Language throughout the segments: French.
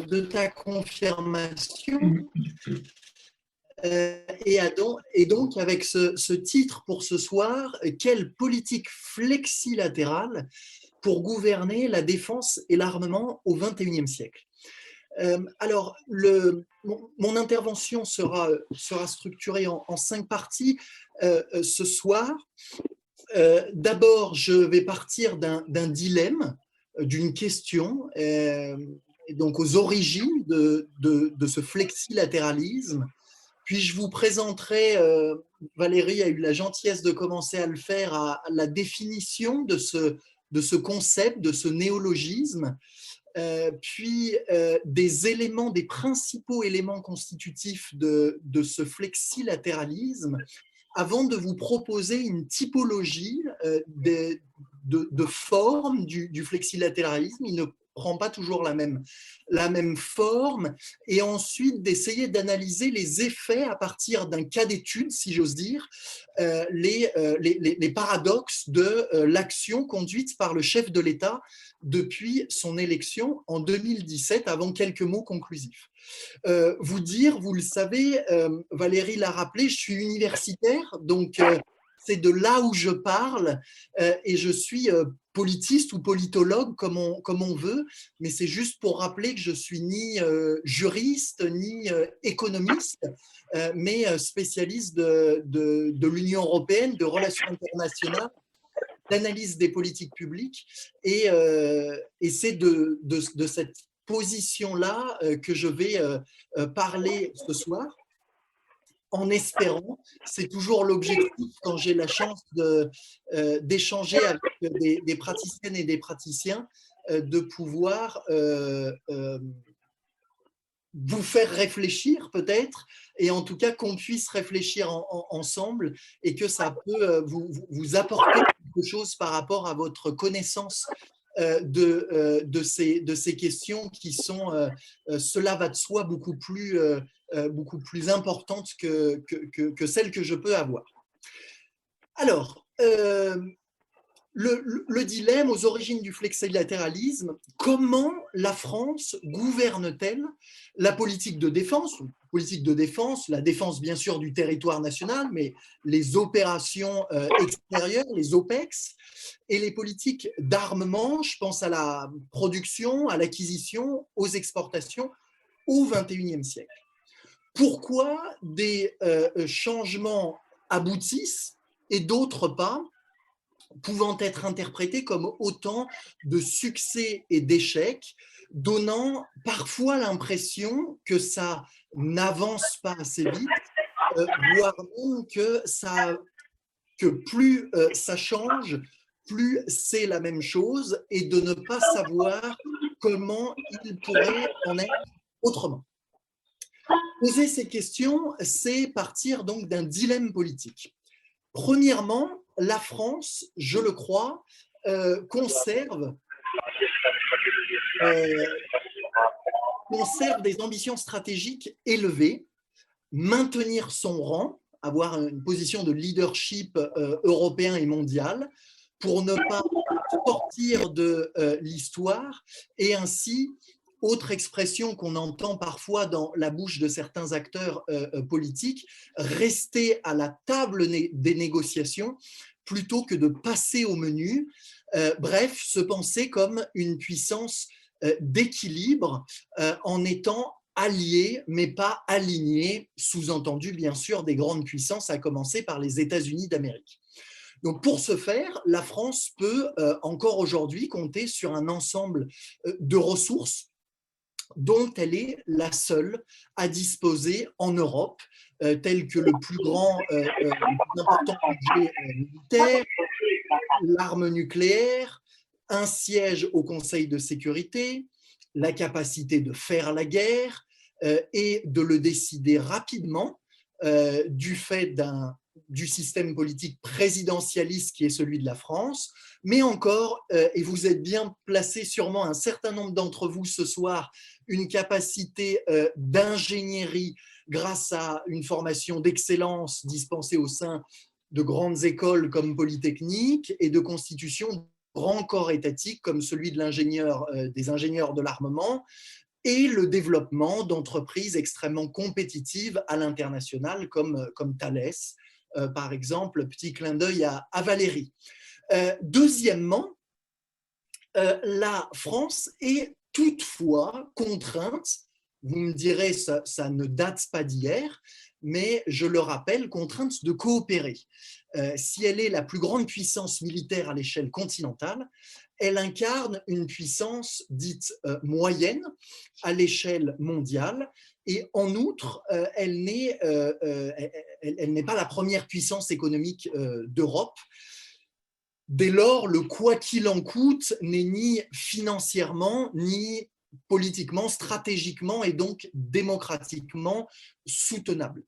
de ta confirmation. Et donc, avec ce titre pour ce soir, quelle politique flexilatérale pour gouverner la défense et l'armement au XXIe siècle? Alors, mon intervention sera structurée en 5 parties ce soir. D'abord, je vais partir d'un dilemme, d'une question, donc aux origines de ce flexilatéralisme. Puis je vous présenterai, Valérie a eu la gentillesse de commencer à le faire, à la définition de ce concept, de ce néologisme, puis des principaux éléments constitutifs de ce flexilatéralisme, avant de vous proposer une typologie de forme du flexilatéralisme. Il ne prend pas toujours la même forme, et ensuite d'essayer d'analyser les effets à partir d'un cas d'étude, si j'ose dire, les paradoxes de l'action conduite par le chef de l'État depuis son élection en 2017, avant quelques mots conclusifs. Vous le savez, Valérie l'a rappelé, je suis universitaire, donc c'est de là où je parle, et je suis politiste ou politologue, comme on veut, mais c'est juste pour rappeler que je suis ni juriste, ni économiste, mais spécialiste de l'Union européenne, de relations internationales, d'analyse des politiques publiques, et c'est de cette position-là que je vais parler ce soir, en espérant, c'est toujours l'objectif quand j'ai la chance d'échanger avec des praticiennes et des praticiens, de pouvoir vous faire réfléchir peut-être, et en tout cas qu'on puisse réfléchir ensemble, et que ça peut vous apporter quelque chose par rapport à votre connaissance de ces questions qui sont, cela va de soi, beaucoup plus importantes que celles que je peux avoir. Alors, le dilemme aux origines du flexilatéralisme: comment la France gouverne-t-elle la politique de défense? La défense bien sûr du territoire national, mais les opérations extérieures, les OPEX, et les politiques d'armement, je pense à la production, à l'acquisition, aux exportations au XXIe siècle. Pourquoi des changements aboutissent et d'autres pas, pouvant être interprétés comme autant de succès et d'échecs, donnant parfois l'impression que ça n'avance pas assez vite, voire même que plus ça change, plus c'est la même chose, et de ne pas savoir comment il pourrait en être autrement. Poser ces questions, c'est partir donc d'un dilemme politique. Premièrement, la France, je le crois, conserve des ambitions stratégiques élevées, maintenir son rang, avoir une position de leadership européen et mondial, pour ne pas sortir de l'histoire, et ainsi, autre expression qu'on entend parfois dans la bouche de certains acteurs politiques, rester à la table des négociations plutôt que de passer au menu. Bref, se penser comme une puissance d'équilibre, en étant alliés, mais pas alignés, sous-entendu bien sûr des grandes puissances, à commencer par les États-Unis d'Amérique. Donc pour ce faire, la France peut encore aujourd'hui compter sur un ensemble de ressources dont elle est la seule à disposer en Europe, tels que le plus important budget militaire, l'arme nucléaire, un siège au Conseil de sécurité, la capacité de faire la guerre et de le décider rapidement, du fait du système politique présidentialiste qui est celui de la France, mais encore, et vous êtes bien placés sûrement, un certain nombre d'entre vous ce soir, une capacité d'ingénierie grâce à une formation d'excellence dispensée au sein de grandes écoles comme Polytechnique, et de constitution de grands corps étatiques comme celui de des ingénieurs de l'armement, et le développement d'entreprises extrêmement compétitives à l'international, comme Thales, par exemple, petit clin d'œil à Valérie. Deuxièmement, la France est toutefois contrainte, vous me direz, ça ne date pas d'hier, mais je le rappelle, contrainte de coopérer. Si elle est la plus grande puissance militaire à l'échelle continentale, elle incarne une puissance dite moyenne à l'échelle mondiale. Et en outre, elle n'est pas la première puissance économique d'Europe. Dès lors, le quoi qu'il en coûte n'est ni financièrement, ni politiquement, stratégiquement et donc démocratiquement soutenable.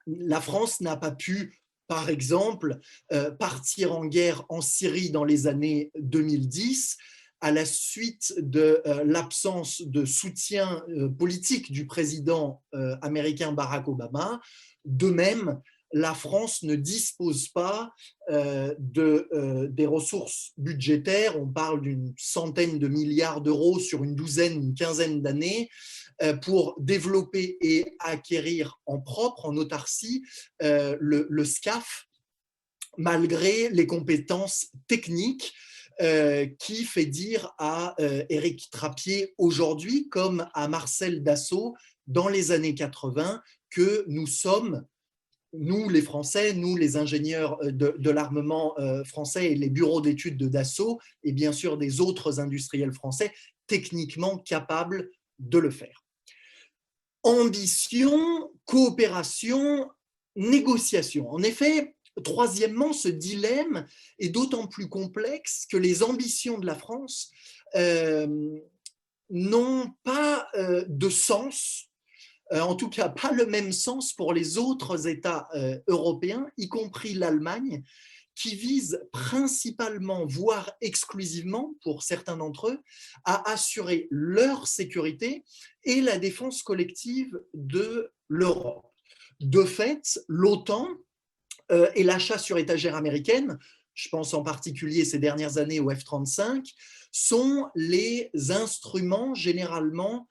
La France n'a pas pu, par exemple, partir en guerre en Syrie dans les années 2010 à la suite de l'absence de soutien politique du président américain Barack Obama. De même, la France ne dispose pas des ressources budgétaires, on parle d'une centaine de milliards d'euros sur une quinzaine d'années, pour développer et acquérir en propre, en autarcie, le SCAF, malgré les compétences techniques qui fait dire à Éric Trappier aujourd'hui, comme à Marcel Dassault dans les années 80, que nous sommes, nous les Français, nous les ingénieurs de l'armement français et les bureaux d'études de Dassault, et bien sûr des autres industriels français, techniquement capables de le faire. Ambition, coopération, négociation. En effet, troisièmement, ce dilemme est d'autant plus complexe que les ambitions de la France n'ont pas de sens, en tout cas pas le même sens pour les autres États européens, y compris l'Allemagne, qui visent principalement, voire exclusivement, pour certains d'entre eux, à assurer leur sécurité et la défense collective de l'Europe. De fait, l'OTAN et l'achat sur étagère américaine, je pense en particulier ces dernières années au F-35, sont les instruments généralement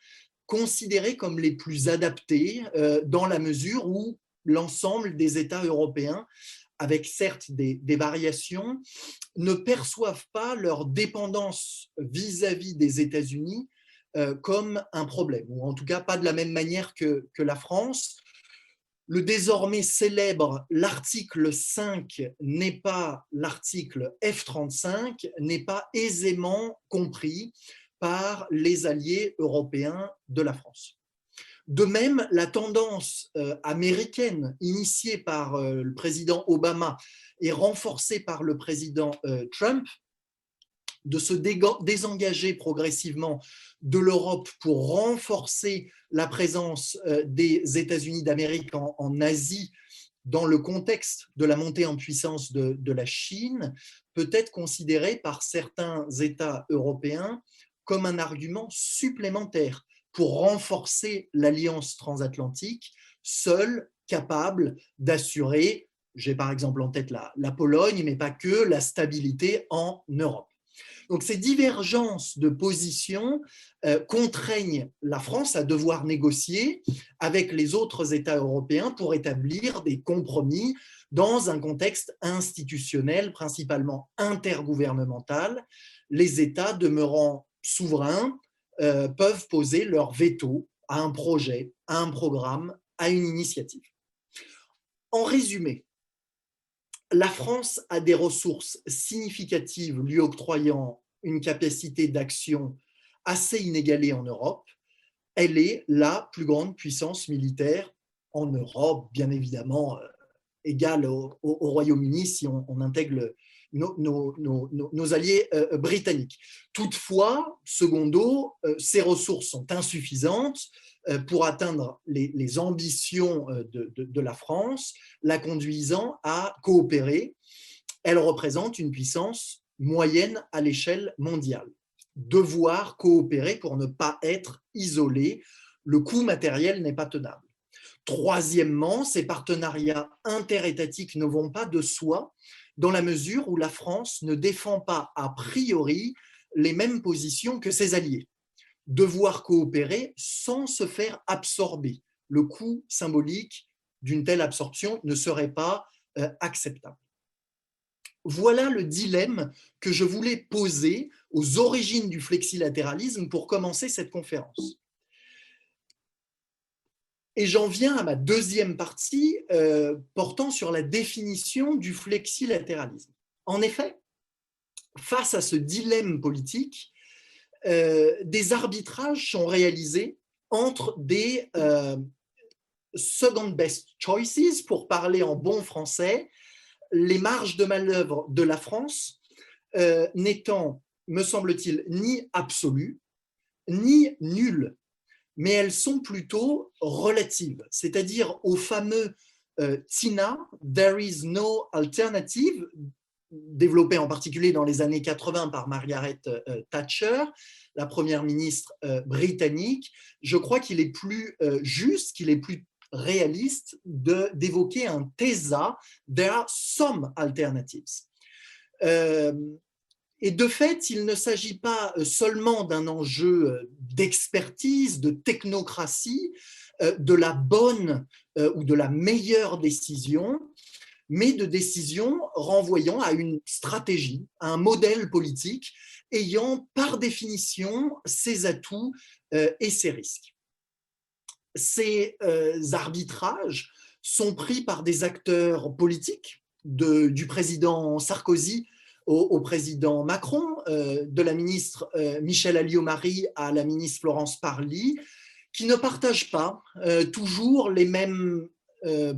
considérés comme les plus adaptés dans la mesure où l'ensemble des États européens, avec certes des variations, ne perçoivent pas leur dépendance vis-à-vis des États-Unis comme un problème, ou en tout cas pas de la même manière que la France. Le désormais célèbre l'article 5 n'est pas l'article F-35, n'est pas aisément compris par les alliés européens de la France. De même, la tendance américaine initiée par le président Obama et renforcée par le président Trump de se désengager progressivement de l'Europe pour renforcer la présence des États-Unis d'Amérique en Asie dans le contexte de la montée en puissance de la Chine, peut être considérée par certains États européens comme un argument supplémentaire pour renforcer l'alliance transatlantique, seule capable d'assurer, j'ai par exemple en tête la Pologne, mais pas que, la stabilité en Europe. Donc ces divergences de position contraignent la France à devoir négocier avec les autres États européens pour établir des compromis dans un contexte institutionnel, principalement intergouvernemental. Les États demeurant souverains peuvent poser leur veto à un projet, à un programme, à une initiative. En résumé, la France a des ressources significatives lui octroyant une capacité d'action assez inégalée en Europe. Elle est la plus grande puissance militaire en Europe, bien évidemment égale au Royaume-Uni si on intègre nos alliés britanniques. Toutefois, secondo, ces ressources sont insuffisantes pour atteindre les ambitions de la France, la conduisant à coopérer. Elle représente une puissance moyenne à l'échelle mondiale. Devoir coopérer pour ne pas être isolé, le coût matériel n'est pas tenable. Troisièmement, ces partenariats interétatiques ne vont pas de soi dans la mesure où la France ne défend pas a priori les mêmes positions que ses alliés. devoir coopérer sans se faire absorber. Le coût symbolique d'une telle absorption ne serait pas acceptable. Voilà le dilemme que je voulais poser aux origines du flexilatéralisme pour commencer cette conférence. Et j'en viens à ma deuxième partie portant sur la définition du flexilatéralisme. En effet, face à ce dilemme politique, des arbitrages sont réalisés entre des second best choices, pour parler en bon français, les marges de manœuvre de la France n'étant, me semble-t-il, ni absolues, ni nulles, mais elles sont plutôt relatives, c'est-à-dire au fameux TINA, There is no alternative, développé en particulier dans les années 80 par Margaret Thatcher, la première ministre britannique. Je crois qu'il est plus juste, qu'il est plus réaliste d'évoquer un TESA, There are some alternatives. Et de fait, il ne s'agit pas seulement d'un enjeu d'expertise, de technocratie, de la bonne ou de la meilleure décision, mais de décision renvoyant à une stratégie, à un modèle politique ayant par définition ses atouts et ses risques. Ces arbitrages sont pris par des acteurs politiques, du président Sarkozy au président Macron, de la ministre Michèle Alliot-Marie à la ministre Florence Parly, qui ne partagent pas toujours les mêmes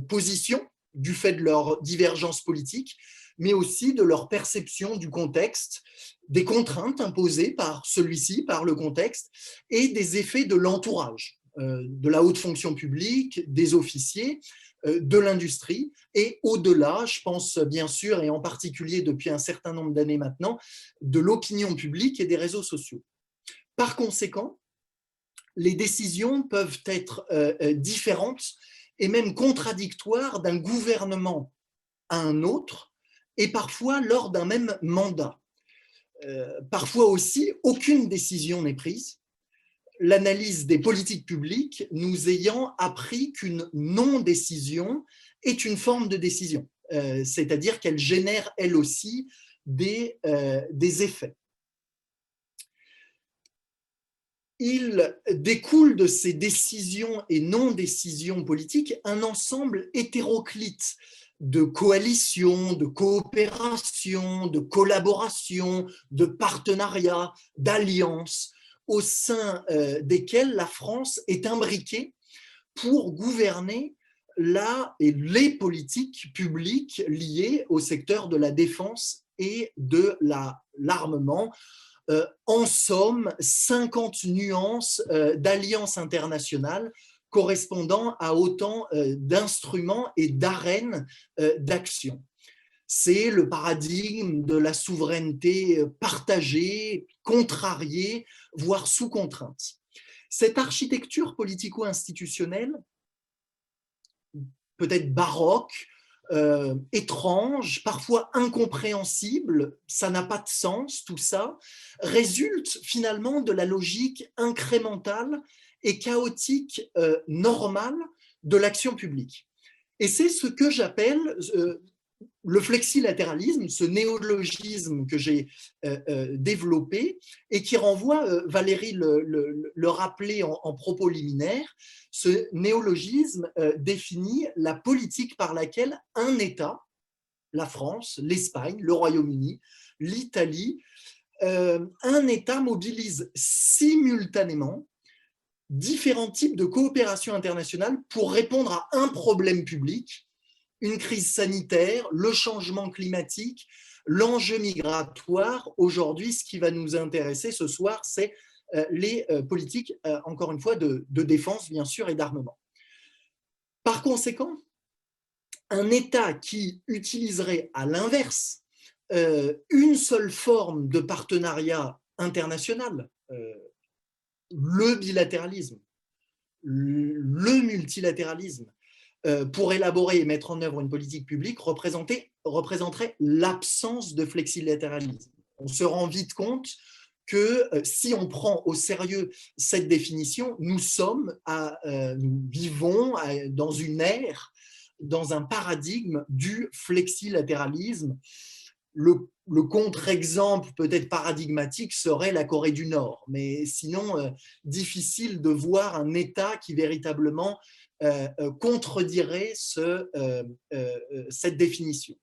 positions du fait de leur divergence politique, mais aussi de leur perception du contexte, des contraintes imposées par celui-ci, par le contexte, et des effets de l'entourage, de la haute fonction publique, des officiers, de l'industrie, et au-delà, je pense bien sûr, et en particulier depuis un certain nombre d'années maintenant, de l'opinion publique et des réseaux sociaux. Par conséquent, les décisions peuvent être différentes et même contradictoires d'un gouvernement à un autre, et parfois lors d'un même mandat. Parfois aussi, aucune décision n'est prise, l'analyse des politiques publiques nous ayant appris qu'une non-décision est une forme de décision, c'est-à-dire qu'elle génère elle aussi des effets. Il découle de ces décisions et non-décisions politiques un ensemble hétéroclite de coalitions, de coopérations, de collaborations, de partenariats, d'alliances, au sein desquelles la France est imbriquée pour gouverner les politiques publiques liées au secteur de la défense et de l'armement. En somme, 50 nuances d'alliances internationales correspondant à autant d'instruments et d'arènes d'action. C'est le paradigme de la souveraineté partagée, contrariée, voire sous contrainte. Cette architecture politico-institutionnelle, peut-être baroque, étrange, parfois incompréhensible, ça n'a pas de sens tout ça, résulte finalement de la logique incrémentale et chaotique normale de l'action publique. Et c'est ce que j'appelle le flexilatéralisme, ce néologisme que j'ai développé et qui renvoie, Valérie le rappelait en propos liminaire, ce néologisme définit la politique par laquelle un État, la France, l'Espagne, le Royaume-Uni, l'Italie, un État mobilise simultanément différents types de coopération internationale pour répondre à un problème public, une crise sanitaire, le changement climatique, l'enjeu migratoire. Aujourd'hui, ce qui va nous intéresser ce soir, c'est les politiques, encore une fois, de défense, bien sûr, et d'armement. Par conséquent, un État qui utiliserait à l'inverse une seule forme de partenariat international, le bilatéralisme, le multilatéralisme, pour élaborer et mettre en œuvre une politique publique représenterait l'absence de flexilatéralisme. On se rend vite compte que si on prend au sérieux cette définition, nous vivons dans une ère, dans un paradigme du flexilatéralisme. Le contre-exemple peut-être paradigmatique serait la Corée du Nord, mais sinon, difficile de voir un État qui véritablement contredirait cette définition.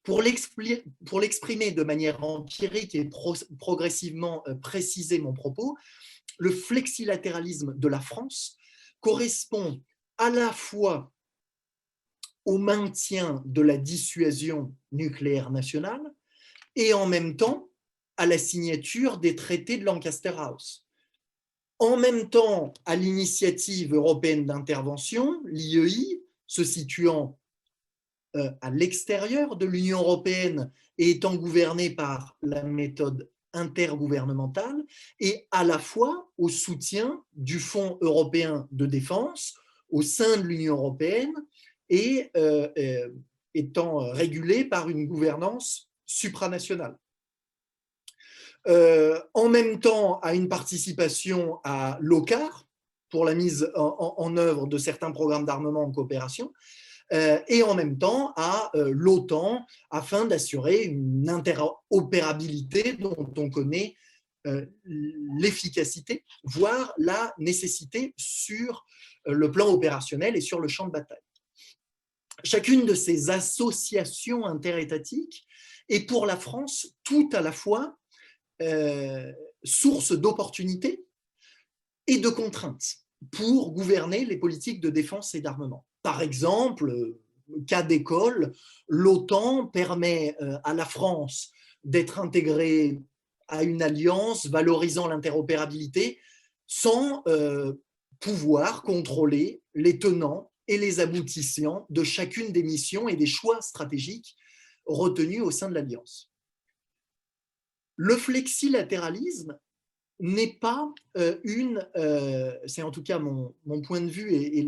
Pour l'exprimer de manière empirique et progressivement préciser mon propos, le flexilatéralisme de la France correspond à la fois au maintien de la dissuasion nucléaire nationale et en même temps à la signature des traités de Lancaster House. En même temps, à l'initiative européenne d'intervention, l'IEI, se situant à l'extérieur de l'Union européenne et étant gouvernée par la méthode intergouvernementale, et à la fois au soutien du Fonds européen de défense au sein de l'Union européenne et étant régulée par une gouvernance supranationale. En même temps, à une participation à l'OCAR pour la mise en œuvre de certains programmes d'armement en coopération, et en même temps à l'OTAN afin d'assurer une interopérabilité dont on connaît l'efficacité, voire la nécessité sur le plan opérationnel et sur le champ de bataille. Chacune de ces associations interétatiques est pour la France tout à la fois source d'opportunités et de contraintes pour gouverner les politiques de défense et d'armement. Par exemple, cas d'école, l'OTAN permet à la France d'être intégrée à une alliance valorisant l'interopérabilité sans pouvoir contrôler les tenants et les aboutissants de chacune des missions et des choix stratégiques retenus au sein de l'alliance. Le flexilatéralisme n'est pas c'est en tout cas mon point de vue et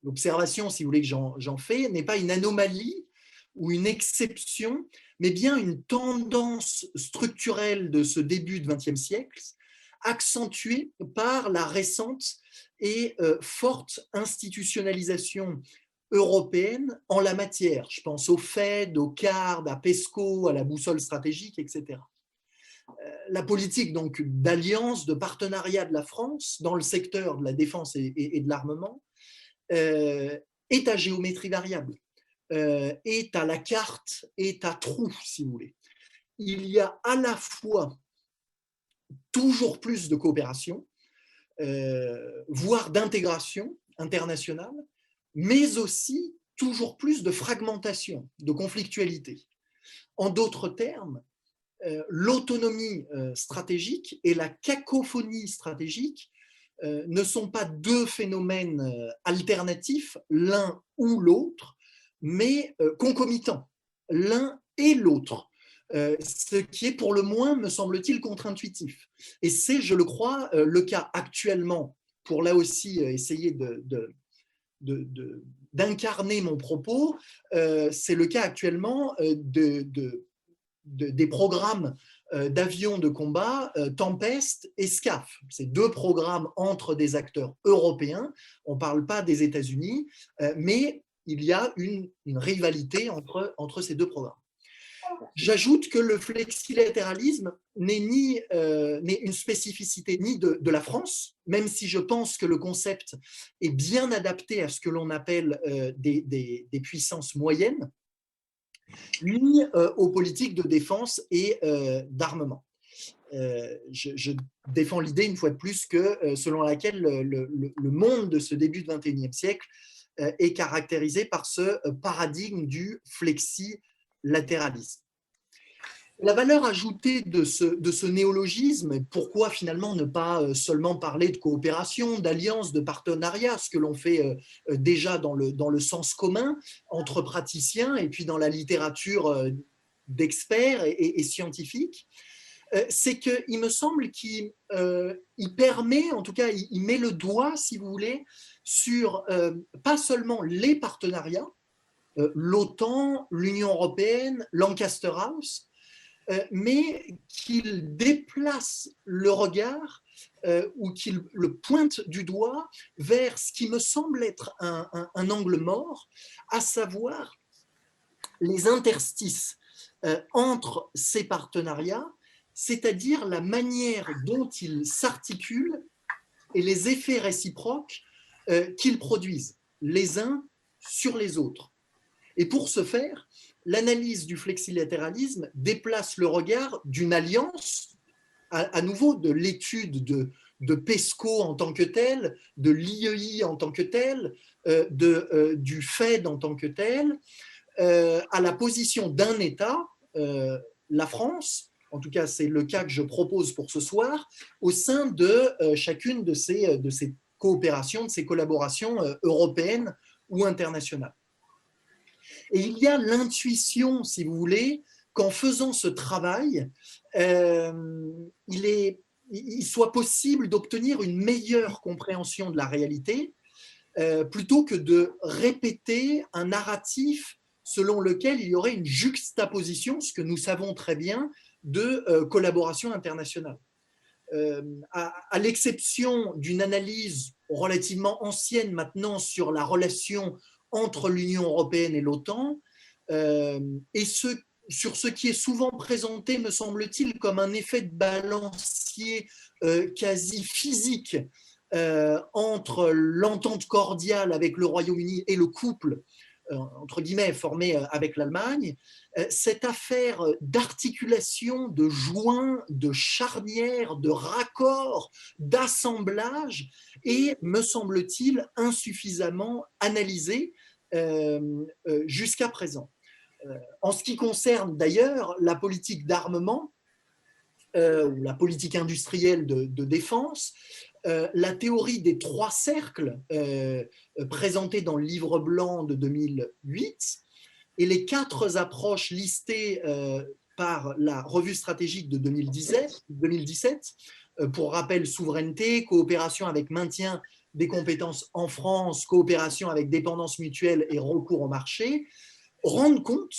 l'observation, si vous voulez, que j'en fais, n'est pas une anomalie ou une exception, mais bien une tendance structurelle de ce début du XXe siècle, accentuée par la récente et forte institutionnalisation européenne en la matière. Je pense au FED, au CARD, à PESCO, à la boussole stratégique, etc. La politique donc d'alliance, de partenariat de la France dans le secteur de la défense et de l'armement est à géométrie variable, est à la carte, est à trous, si vous voulez. Il y a à la fois toujours plus de coopération, voire d'intégration internationale, mais aussi toujours plus de fragmentation, de conflictualité. En d'autres termes, l'autonomie stratégique et la cacophonie stratégique ne sont pas deux phénomènes alternatifs, l'un ou l'autre, mais concomitants, l'un et l'autre. Ce qui est pour le moins, me semble-t-il, contre-intuitif. Et c'est, je le crois, le cas actuellement, pour là aussi essayer d'incarner mon propos, c'est le cas actuellement des programmes d'avions de combat Tempest et SCAF. C'est deux programmes entre des acteurs européens. On ne parle pas des États-Unis, mais il y a une rivalité entre ces deux programmes. J'ajoute que le flexilatéralisme n'est une spécificité ni de la France, même si je pense que le concept est bien adapté à ce que l'on appelle des puissances moyennes, ni aux politiques de défense et d'armement. Je défends l'idée, une fois de plus, que selon laquelle le monde de ce début du XXIe siècle est caractérisé par ce paradigme du flexilatéralisme. La valeur ajoutée de ce néologisme, pourquoi finalement ne pas seulement parler de coopération, d'alliance, de partenariat, ce que l'on fait déjà dans le sens commun entre praticiens et puis dans la littérature d'experts et scientifiques, c'est qu'il me semble qu'il permet, en tout cas, il met le doigt, si vous voulez, sur pas seulement les partenariats, l'OTAN, l'Union européenne, Lancaster House, mais qu'il déplace le regard ou qu'il le pointe du doigt vers ce qui me semble être un angle mort, à savoir les interstices entre ces partenariats, c'est-à-dire la manière dont ils s'articulent et les effets réciproques qu'ils produisent les uns sur les autres. Et pour ce faire, l'analyse du flexilatéralisme déplace le regard d'une alliance, à nouveau de l'étude de PESCO en tant que tel, de l'IEI en tant que tel, du FED en tant que tel, à la position d'un État, la France, en tout cas c'est le cas que je propose pour ce soir, au sein de chacune de ces coopérations, de ces collaborations européennes ou internationales. Et il y a l'intuition, si vous voulez, qu'en faisant ce travail, il soit possible d'obtenir une meilleure compréhension de la réalité, plutôt que de répéter un narratif selon lequel il y aurait une juxtaposition, ce que nous savons très bien, de collaboration internationale. À l'exception d'une analyse relativement ancienne maintenant sur la relation entre l'Union européenne et l'OTAN, et sur ce qui est souvent présenté, me semble-t-il, comme un effet de balancier quasi physique entre l'entente cordiale avec le Royaume-Uni et le couple, entre guillemets, formé avec l'Allemagne, cette affaire d'articulation, de joint, de charnière, de raccord, d'assemblage est, me semble-t-il, insuffisamment analysée jusqu'à présent. En ce qui concerne d'ailleurs la politique d'armement, ou la politique industrielle de défense, la théorie des 3 cercles présentée dans le livre blanc de 2008 et les 4 approches listées par la revue stratégique de 2017, pour rappel, souveraineté, coopération avec maintien des compétences en France, coopération avec dépendance mutuelle et recours au marché, rendent compte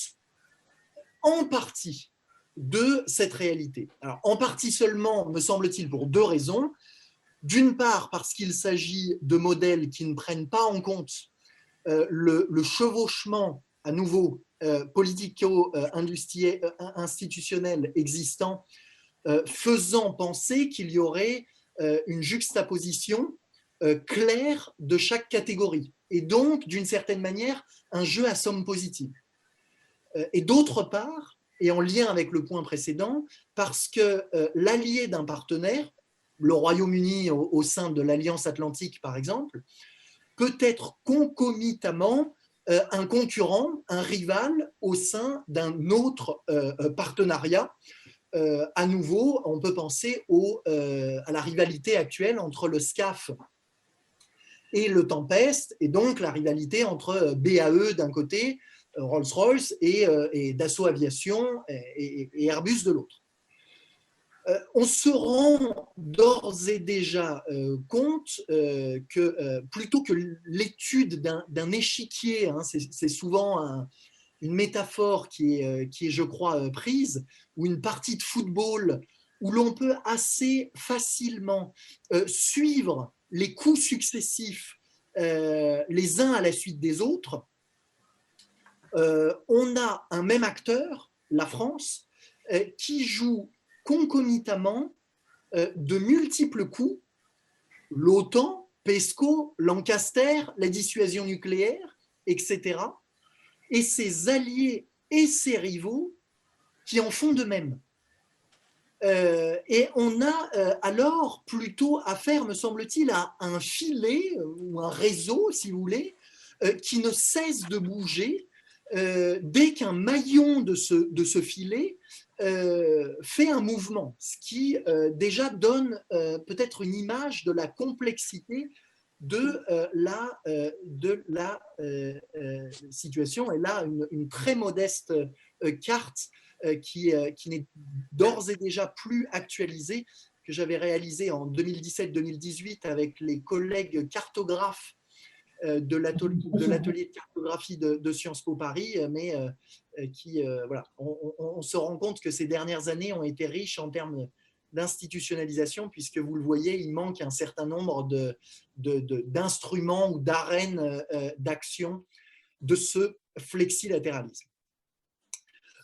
en partie de cette réalité. Alors, en partie seulement, me semble-t-il, pour 2 raisons. D'une part, parce qu'il s'agit de modèles qui ne prennent pas en compte le chevauchement, à nouveau, politico-institutionnel existant, faisant penser qu'il y aurait une juxtaposition claire de chaque catégorie, et donc, d'une certaine manière, un jeu à somme positive. Et d'autre part, et en lien avec le point précédent, parce que l'allié d'un partenaire, le Royaume-Uni au sein de l'Alliance Atlantique par exemple, peut être concomitamment un concurrent, un rival au sein d'un autre partenariat. À nouveau, on peut penser à la rivalité actuelle entre le SCAF et le Tempest, et donc la rivalité entre BAE d'un côté, Rolls-Royce, et Dassault Aviation et Airbus de l'autre. On se rend d'ores et déjà compte que plutôt que l'étude d'un échiquier, hein, c'est souvent une métaphore qui est, je crois, prise, ou une partie de football où l'on peut assez facilement suivre les coups successifs les uns à la suite des autres, on a un même acteur, la France, qui joue concomitamment de multiples coups, l'OTAN, PESCO, Lancaster, la dissuasion nucléaire, etc., et ses alliés et ses rivaux qui en font de même. Et on a alors plutôt affaire, me semble-t-il, à un filet ou un réseau, si vous voulez, qui ne cesse de bouger dès qu'un maillon de ce filet fait un mouvement, ce qui déjà donne peut-être une image de la complexité de la situation. Et là, une très modeste carte qui n'est d'ores et déjà plus actualisée, que j'avais réalisée en 2017-2018 avec les collègues cartographes de l'atelier de cartographie de Sciences Po Paris, mais voilà, on se rend compte que ces dernières années ont été riches en termes d'institutionnalisation, puisque vous le voyez, il manque un certain nombre d'instruments ou d'arènes d'action de ce flexilatéralisme.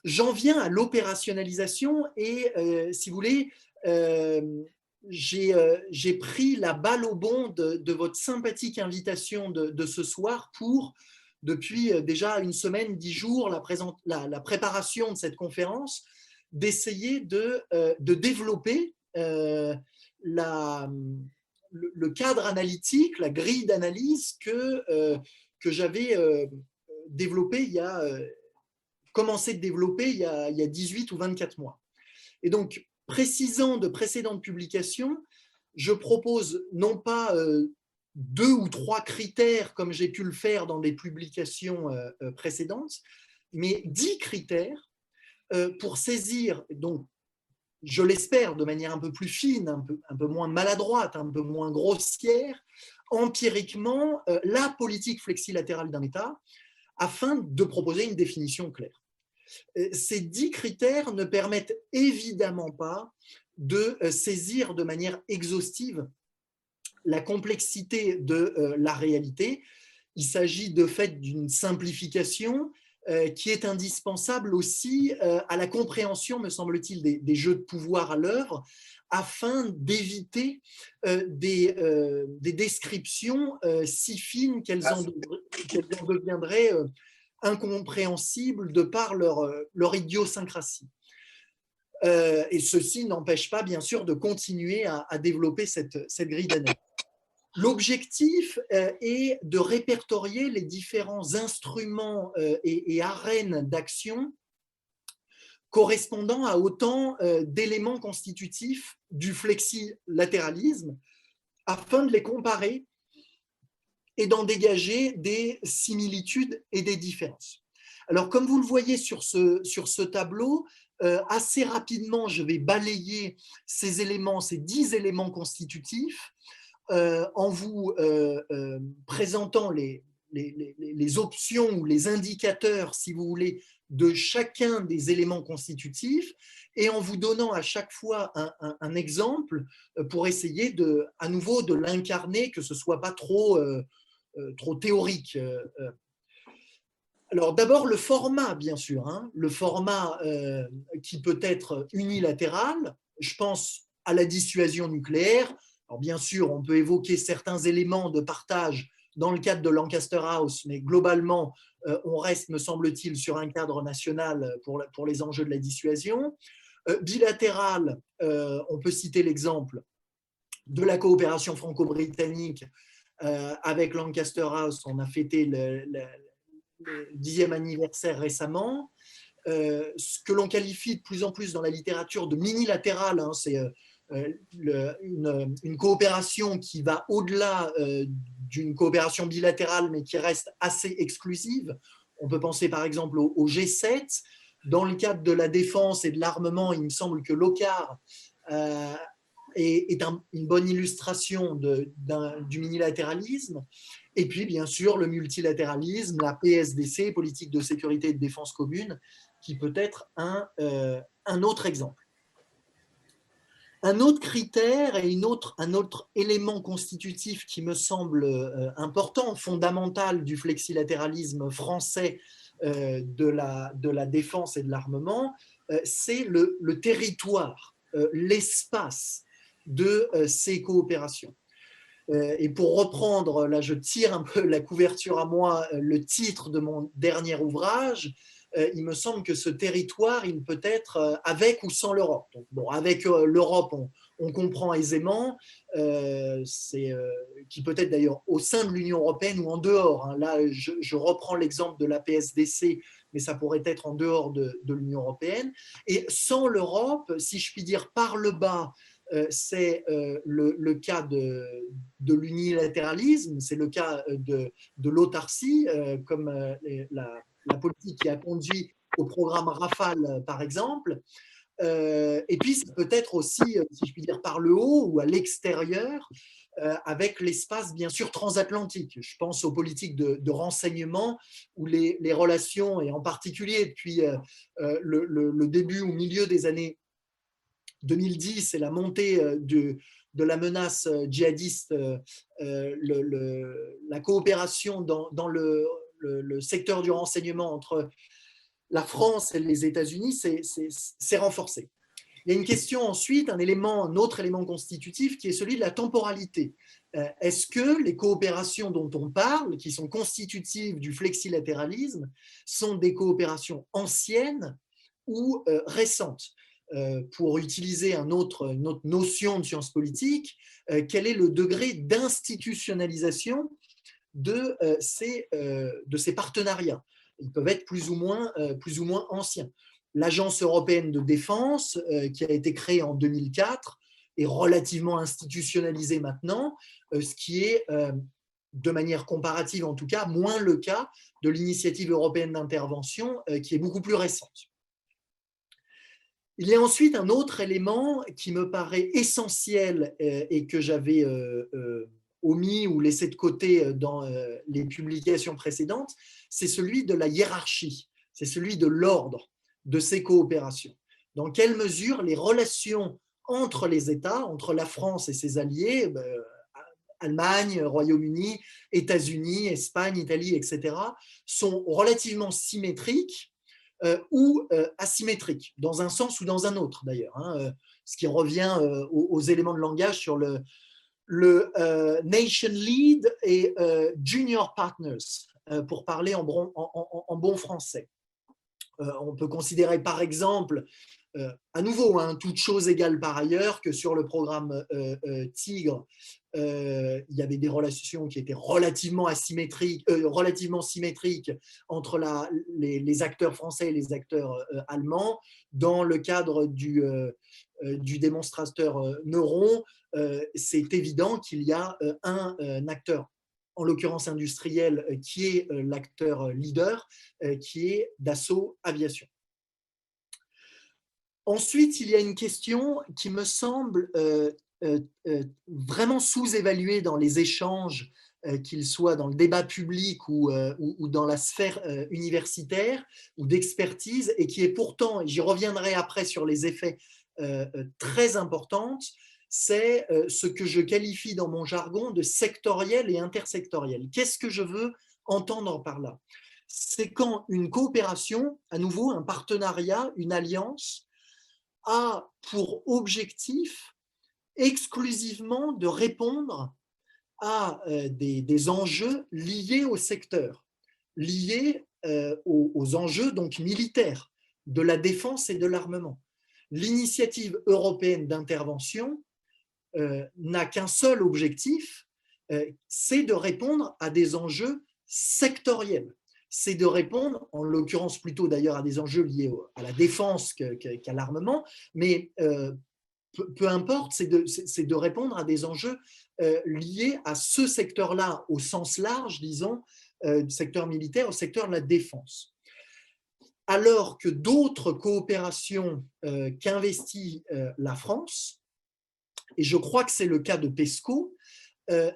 J'en viens à l'opérationnalisation et, si vous voulez, j'ai pris la balle au bond de votre sympathique invitation de ce soir pour, depuis déjà une semaine, 10 jours, la préparation de cette conférence, d'essayer de développer le cadre analytique, la grille d'analyse que j'avais commencé de développer il y a 18 ou 24 mois. Et donc, précisant de précédentes publications, je propose non pas 2 ou 3 critères comme j'ai pu le faire dans des publications précédentes, mais 10 critères pour saisir, donc, je l'espère, de manière un peu plus fine, un peu moins maladroite, un peu moins grossière, empiriquement, la politique flexilatérale d'un État, afin de proposer une définition claire. Ces 10 critères ne permettent évidemment pas de saisir de manière exhaustive la complexité de la réalité. Il s'agit de fait d'une simplification qui est indispensable aussi à la compréhension, me semble-t-il, des jeux de pouvoir à l'œuvre, afin d'éviter des descriptions si fines qu'elles en deviendraient incompréhensibles de par leur idiosyncrasie. Et ceci n'empêche pas, bien sûr, de continuer à développer cette grille d'analyse. L'objectif est de répertorier les différents instruments et arènes d'action correspondant à autant d'éléments constitutifs du flexilatéralisme, afin de les comparer et d'en dégager des similitudes et des différences. Alors, comme vous le voyez sur ce tableau, assez rapidement, je vais balayer ces 10 éléments constitutifs en vous présentant les options ou les indicateurs, si vous voulez, de chacun des éléments constitutifs, et en vous donnant à chaque fois un exemple pour essayer à nouveau de l'incarner, que ce ne soit pas trop théorique. Alors d'abord le format, bien sûr, hein, le format qui peut être unilatéral. Je pense à la dissuasion nucléaire. Alors bien sûr, on peut évoquer certains éléments de partage dans le cadre de Lancaster House, mais globalement, on reste, me semble-t-il, sur un cadre national pour les enjeux de la dissuasion. Bilatéral, on peut citer l'exemple de la coopération franco-britannique avec Lancaster House. On a fêté le 10e anniversaire récemment. Ce que l'on qualifie de plus en plus dans la littérature de minilatéral, hein, c'est une coopération qui va au-delà d'une coopération bilatérale, mais qui reste assez exclusive. On peut penser par exemple au G7. Dans le cadre de la défense et de l'armement, il me semble que l'OCAR est une bonne illustration du minilatéralisme. Et puis, bien sûr, le multilatéralisme, la PSDC, politique de sécurité et de défense commune, qui peut être un autre exemple. Un autre critère et un autre élément constitutif qui me semble important, fondamental du flexilatéralisme français de la défense et de l'armement, c'est le territoire, l'espace de ces coopérations. Et pour reprendre, là je tire un peu la couverture à moi, le titre de mon dernier ouvrage, il me semble que ce territoire, il peut être avec ou sans l'Europe. Donc, bon, avec l'Europe, on comprend aisément, qui peut être d'ailleurs au sein de l'Union européenne ou en dehors. Hein. Là, je reprends l'exemple de la PSDC, mais ça pourrait être en dehors de l'Union européenne. Et sans l'Europe, si je puis dire par le bas, c'est le cas de l'unilatéralisme, c'est le cas de l'autarcie, comme la politique qui a conduit au programme Rafale, par exemple. Et puis, ça peut être aussi, si je puis dire, par le haut ou à l'extérieur, avec l'espace, bien sûr, transatlantique. Je pense aux politiques de renseignement où les relations, et en particulier depuis le début ou milieu des années 2010 et la montée de la menace djihadiste, la coopération dans le secteur du renseignement entre la France et les États-Unis s'est renforcée. Il y a une question ensuite, un autre élément constitutif qui est celui de la temporalité. Est-ce que les coopérations dont on parle, qui sont constitutives du flexilatéralisme, sont des coopérations anciennes ou récentes? Pour utiliser une autre notion de science politique, quel est le degré d'institutionnalisation de ces partenariats? Ils peuvent être plus ou moins anciens. L'Agence européenne de défense, qui a été créée en 2004, est relativement institutionnalisée maintenant, ce qui est, de manière comparative en tout cas, moins le cas de l'initiative européenne d'intervention, qui est beaucoup plus récente. Il y a ensuite un autre élément qui me paraît essentiel et que j'avais omis ou laissé de côté dans les publications précédentes, c'est celui de la hiérarchie, c'est celui de l'ordre de ces coopérations. Dans quelle mesure les relations entre les États, entre la France et ses alliés, Allemagne, Royaume-Uni, États-Unis, Espagne, Italie, etc., sont relativement symétriques ou asymétriques, dans un sens ou dans un autre d'ailleurs, hein, ce qui revient aux éléments de langage sur le nation lead et junior partners, pour parler en bon français. On peut considérer par exemple, à nouveau, hein, toute chose égale par ailleurs, que sur le programme Tigre, il y avait des relations qui étaient relativement symétriques entre les acteurs français et les acteurs allemands. Dans le cadre du démonstrateur Neuron, c'est évident qu'il y a un acteur, en l'occurrence industriel, qui est l'acteur leader, qui est Dassault Aviation. Ensuite, il y a une question qui me semble vraiment sous-évaluée dans les échanges, qu'ils soient dans le débat public ou dans la sphère universitaire ou d'expertise, et qui est pourtant, et j'y reviendrai après sur les effets, très importante, c'est ce que je qualifie dans mon jargon de sectoriel et intersectoriel. Qu'est-ce que je veux entendre par là? C'est quand une coopération, à nouveau un partenariat, une alliance, a pour objectif exclusivement de répondre à des enjeux liés au secteur, liés aux enjeux donc militaires de la défense et de l'armement. L'initiative européenne d'intervention n'a qu'un seul objectif, c'est de répondre à des enjeux sectoriels. C'est de répondre, en l'occurrence plutôt d'ailleurs à des enjeux liés à la défense qu'à l'armement, mais peu importe, c'est de répondre à des enjeux liés à ce secteur-là, au sens large, disons, du secteur militaire, au secteur de la défense. Alors que d'autres coopérations qu'investit la France, et je crois que c'est le cas de PESCO,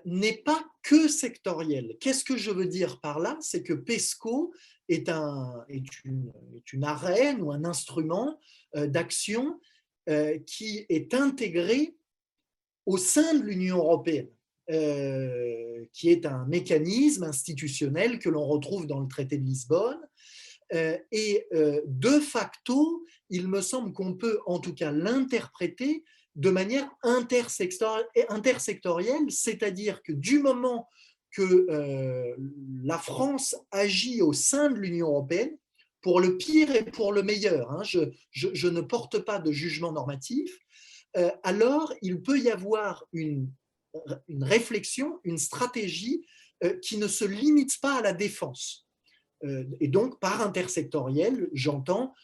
n'est pas que sectoriel. Qu'est-ce que je veux dire par là? C'est que PESCO est une arène ou un instrument d'action qui est intégré au sein de l'Union européenne, qui est un mécanisme institutionnel que l'on retrouve dans le traité de Lisbonne. Et de facto, il me semble qu'on peut en tout cas l'interpréter de manière intersectorielle, c'est-à-dire que du moment que la France agit au sein de l'Union européenne, pour le pire et pour le meilleur, hein, je ne porte pas de jugement normatif, alors il peut y avoir une réflexion, une stratégie qui ne se limite pas à la défense. Et donc, par intersectoriel, j'entends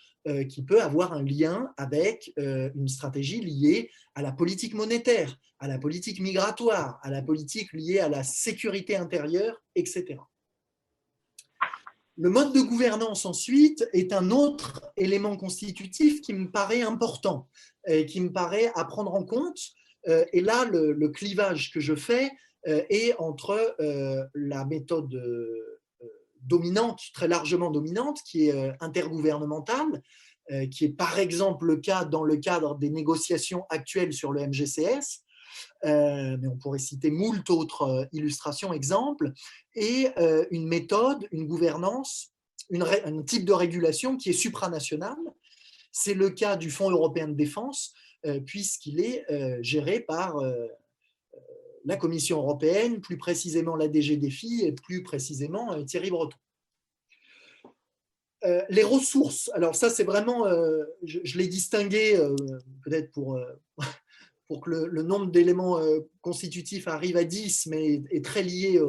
qui peut avoir un lien avec une stratégie liée à la politique monétaire, à la politique migratoire, à la politique liée à la sécurité intérieure, etc. Le mode de gouvernance, ensuite, est un autre élément constitutif qui me paraît important, et qui me paraît à prendre en compte. Et là, le clivage que je fais est entre la méthode dominante, très largement dominante, qui est intergouvernementale, qui est par exemple le cas dans le cadre des négociations actuelles sur le MGCS, mais on pourrait citer moult autres illustrations, exemples, et une méthode, une gouvernance, un type de régulation qui est supranationale. C'est le cas du Fonds européen de défense, puisqu'il est géré par la Commission européenne, plus précisément la DG Défi et plus précisément Thierry Breton. Les ressources, alors ça c'est vraiment, je l'ai distingué peut-être pour que le nombre d'éléments constitutifs arrive à 10, mais est très lié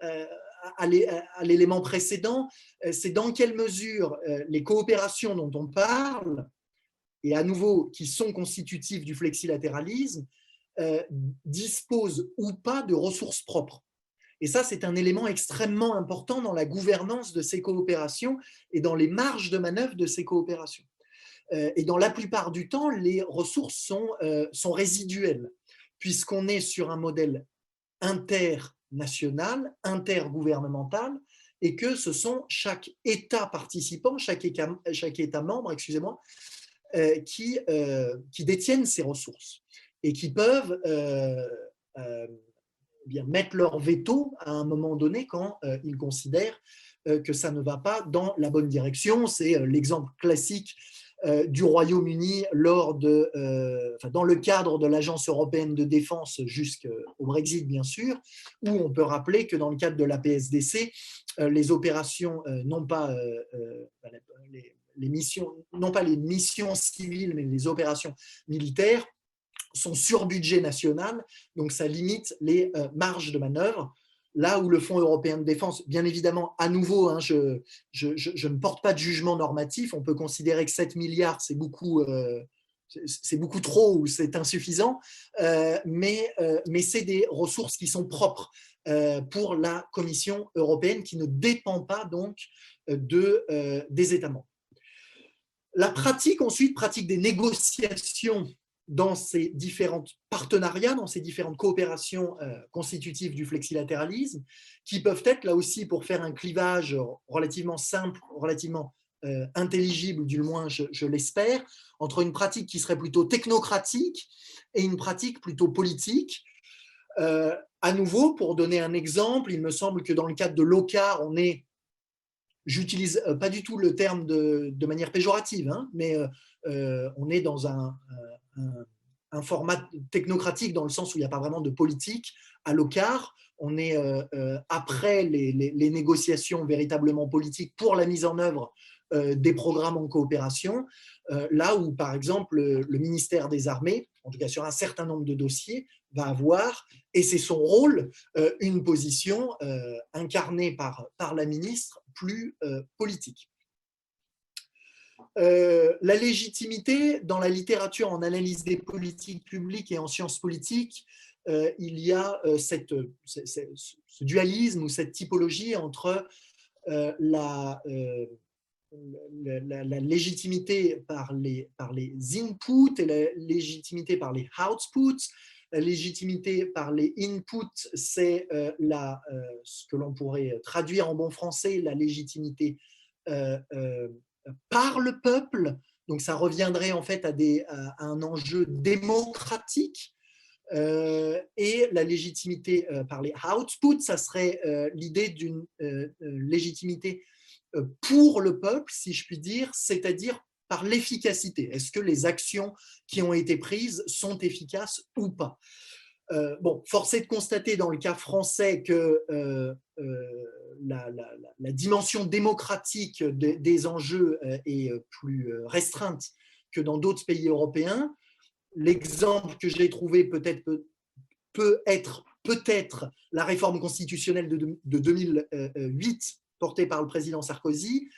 à l'élément précédent. C'est dans quelle mesure les coopérations dont on parle, et à nouveau qui sont constitutives du flexilatéralisme, disposent ou pas de ressources propres. Et ça, c'est un élément extrêmement important dans la gouvernance de ces coopérations et dans les marges de manœuvre de ces coopérations. Et dans la plupart du temps, les ressources sont résiduelles, puisqu'on est sur un modèle international, intergouvernemental, et que ce sont chaque État participant, chaque État membre, excusez-moi, qui détiennent ces ressources et qui peuvent bien mettre leur veto à un moment donné quand ils considèrent que ça ne va pas dans la bonne direction. C'est l'exemple classique du Royaume-Uni dans le cadre de l'Agence européenne de défense jusqu'au Brexit, bien sûr, où on peut rappeler que dans le cadre de la PSDC, les opérations, non pas les missions civiles, mais les opérations militaires, sont sur budget national, donc ça limite les marges de manœuvre. Là où le Fonds européen de défense, bien évidemment, à nouveau, hein, je ne porte pas de jugement normatif, on peut considérer que 7 milliards, c'est beaucoup trop ou c'est insuffisant, mais c'est des ressources qui sont propres pour la Commission européenne, qui ne dépend pas donc des États membres. La pratique, ensuite, pratique des négociations dans ces différents partenariats, dans ces différentes coopérations constitutives du flexilatéralisme, qui peuvent être là aussi, pour faire un clivage relativement simple, relativement intelligible, du moins je l'espère, entre une pratique qui serait plutôt technocratique et une pratique plutôt politique. À nouveau, pour donner un exemple, il me semble que dans le cadre de l'OCCAR, j'utilise pas du tout le terme de manière péjorative, hein, mais on est dans un format technocratique dans le sens où il n'y a pas vraiment de politique. À l'OCCAR, on est après les négociations véritablement politiques pour la mise en œuvre des programmes en coopération, là où, par exemple, le ministère des Armées, en tout cas sur un certain nombre de dossiers, va avoir, et c'est son rôle, une position incarnée par la ministre plus politique. La légitimité, dans la littérature en analyse des politiques publiques et en sciences politiques, il y a ce dualisme ou cette typologie entre la légitimité par les inputs et la légitimité par les outputs. La légitimité par les inputs, c'est ce que l'on pourrait traduire en bon français, la légitimité par le peuple. Donc ça reviendrait en fait à un enjeu démocratique. Et la légitimité par les outputs, ça serait l'idée d'une légitimité pour le peuple, si je puis dire, c'est-à-dire par l'efficacité. Est-ce que les actions qui ont été prises sont efficaces ou pas? Force est de constater dans le cas français que la dimension démocratique des enjeux est plus restreinte que dans d'autres pays européens. L'exemple que j'ai trouvé peut être la réforme constitutionnelle de 2008 portée par le président Sarkozy,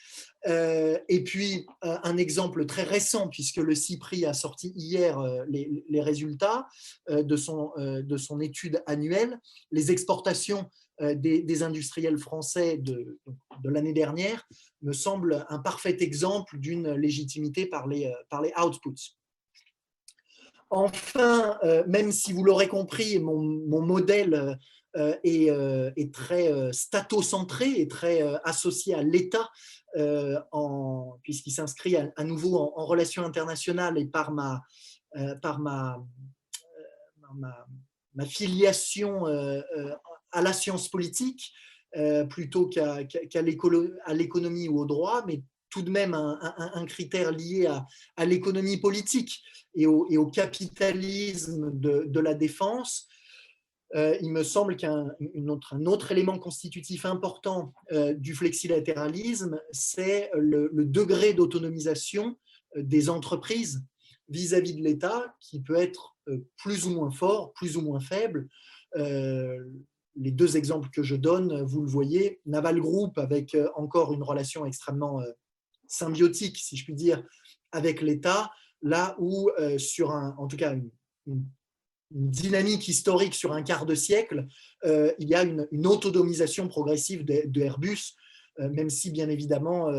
Et puis, un exemple très récent, puisque le CIPRI a sorti hier les résultats de son étude annuelle, les exportations des industriels français de l'année dernière me semblent un parfait exemple d'une légitimité par les outputs. Enfin, même si vous l'aurez compris, mon modèle est très statocentré et très associé à l'État, puisqu'il s'inscrit à nouveau en relations internationales et par ma filiation à la science politique plutôt qu'à l'économie ou au droit, mais tout de même un critère lié à l'économie politique et au capitalisme de la défense. Il me semble qu'un autre élément constitutif important du flexilatéralisme, c'est le degré d'autonomisation des entreprises vis-à-vis de l'État, qui peut être plus ou moins fort, plus ou moins faible. Les deux exemples que je donne, vous le voyez, Naval Group avec encore une relation extrêmement symbiotique, si je puis dire, avec l'État, là où sur en tout cas une dynamique historique sur un quart de siècle, il y a une autonomisation progressive de Airbus, même si bien évidemment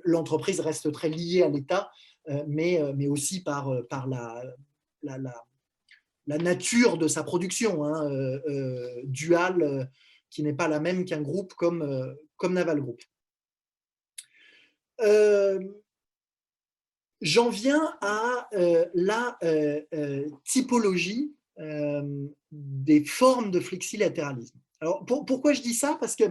l'entreprise reste très liée à l'État, mais aussi par la nature de sa production, hein, duale, qui n'est pas la même qu'un groupe comme Naval Group. J'en viens à la typologie des formes de flexilatéralisme. Alors, pourquoi je dis ça? Parce que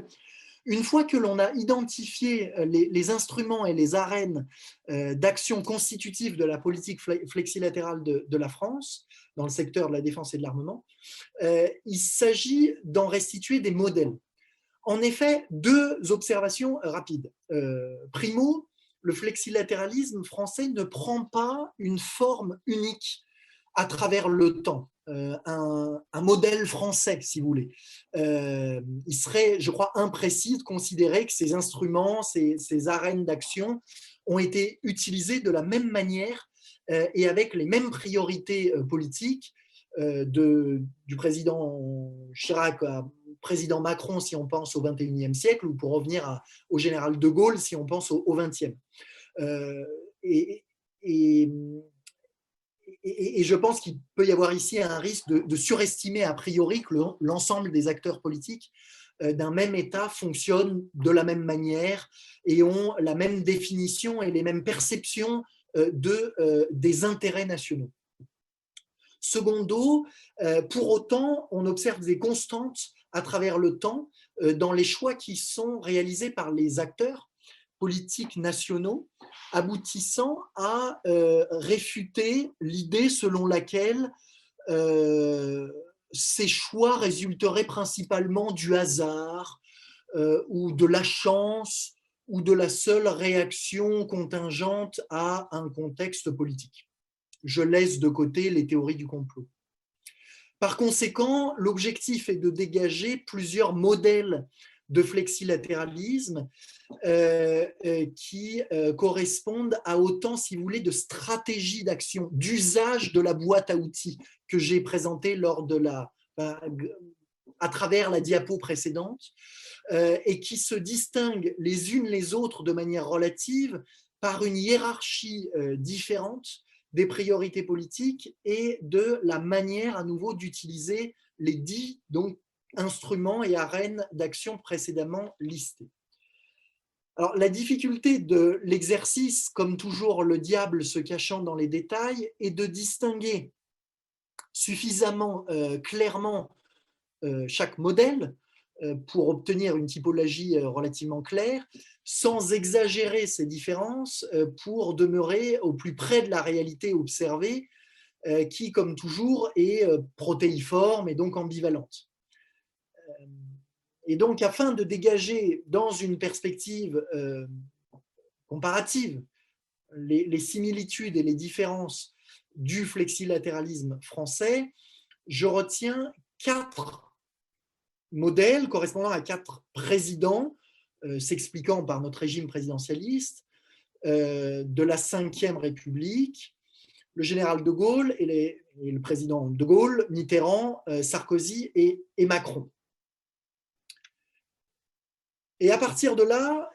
une fois que l'on a identifié les instruments et les arènes d'action constitutives de la politique flexilatérale de la France, dans le secteur de la défense et de l'armement, il s'agit d'en restituer des modèles. En effet, deux observations rapides. Primo, le flexilatéralisme français ne prend pas une forme unique à travers le temps, un modèle français, si vous voulez. Il serait, je crois, imprécis de considérer que ces instruments, ces arènes d'action ont été utilisés de la même manière et avec les mêmes priorités politiques du président Chirac au président Macron si on pense au XXIe siècle, ou pour revenir au général de Gaulle si on pense au XXe. Et je pense qu'il peut y avoir ici un risque de surestimer a priori que l'ensemble des acteurs politiques d'un même État fonctionnent de la même manière et ont la même définition et les mêmes perceptions des intérêts nationaux. Secondo, pour autant, on observe des constantes à travers le temps dans les choix qui sont réalisés par les acteurs politiques nationaux, aboutissant à réfuter l'idée selon laquelle ces choix résulteraient principalement du hasard ou de la chance ou de la seule réaction contingente à un contexte politique. Je laisse de côté les théories du complot. Par conséquent, l'objectif est de dégager plusieurs modèles de flexilatéralisme qui correspondent à autant, si vous voulez, de stratégies d'action, d'usage de la boîte à outils que j'ai présentée à travers la diapo précédente, et qui se distinguent les unes les autres de manière relative par une hiérarchie différente des priorités politiques et de la manière à nouveau d'utiliser les dits instruments et arènes d'action précédemment listés. Alors, la difficulté de l'exercice, comme toujours le diable se cachant dans les détails, est de distinguer suffisamment clairement chaque modèle pour obtenir une typologie relativement claire, sans exagérer ces différences pour demeurer au plus près de la réalité observée, qui, comme toujours, est protéiforme et donc ambivalente. Et donc, afin de dégager dans une perspective comparative les similitudes et les différences du flexilatéralisme français, je retiens 4 modèles correspondant à 4 présidents s'expliquant par notre régime présidentialiste, de la Ve République, le général de Gaulle et le président de Gaulle, Mitterrand, Sarkozy et Macron. Et à partir de là,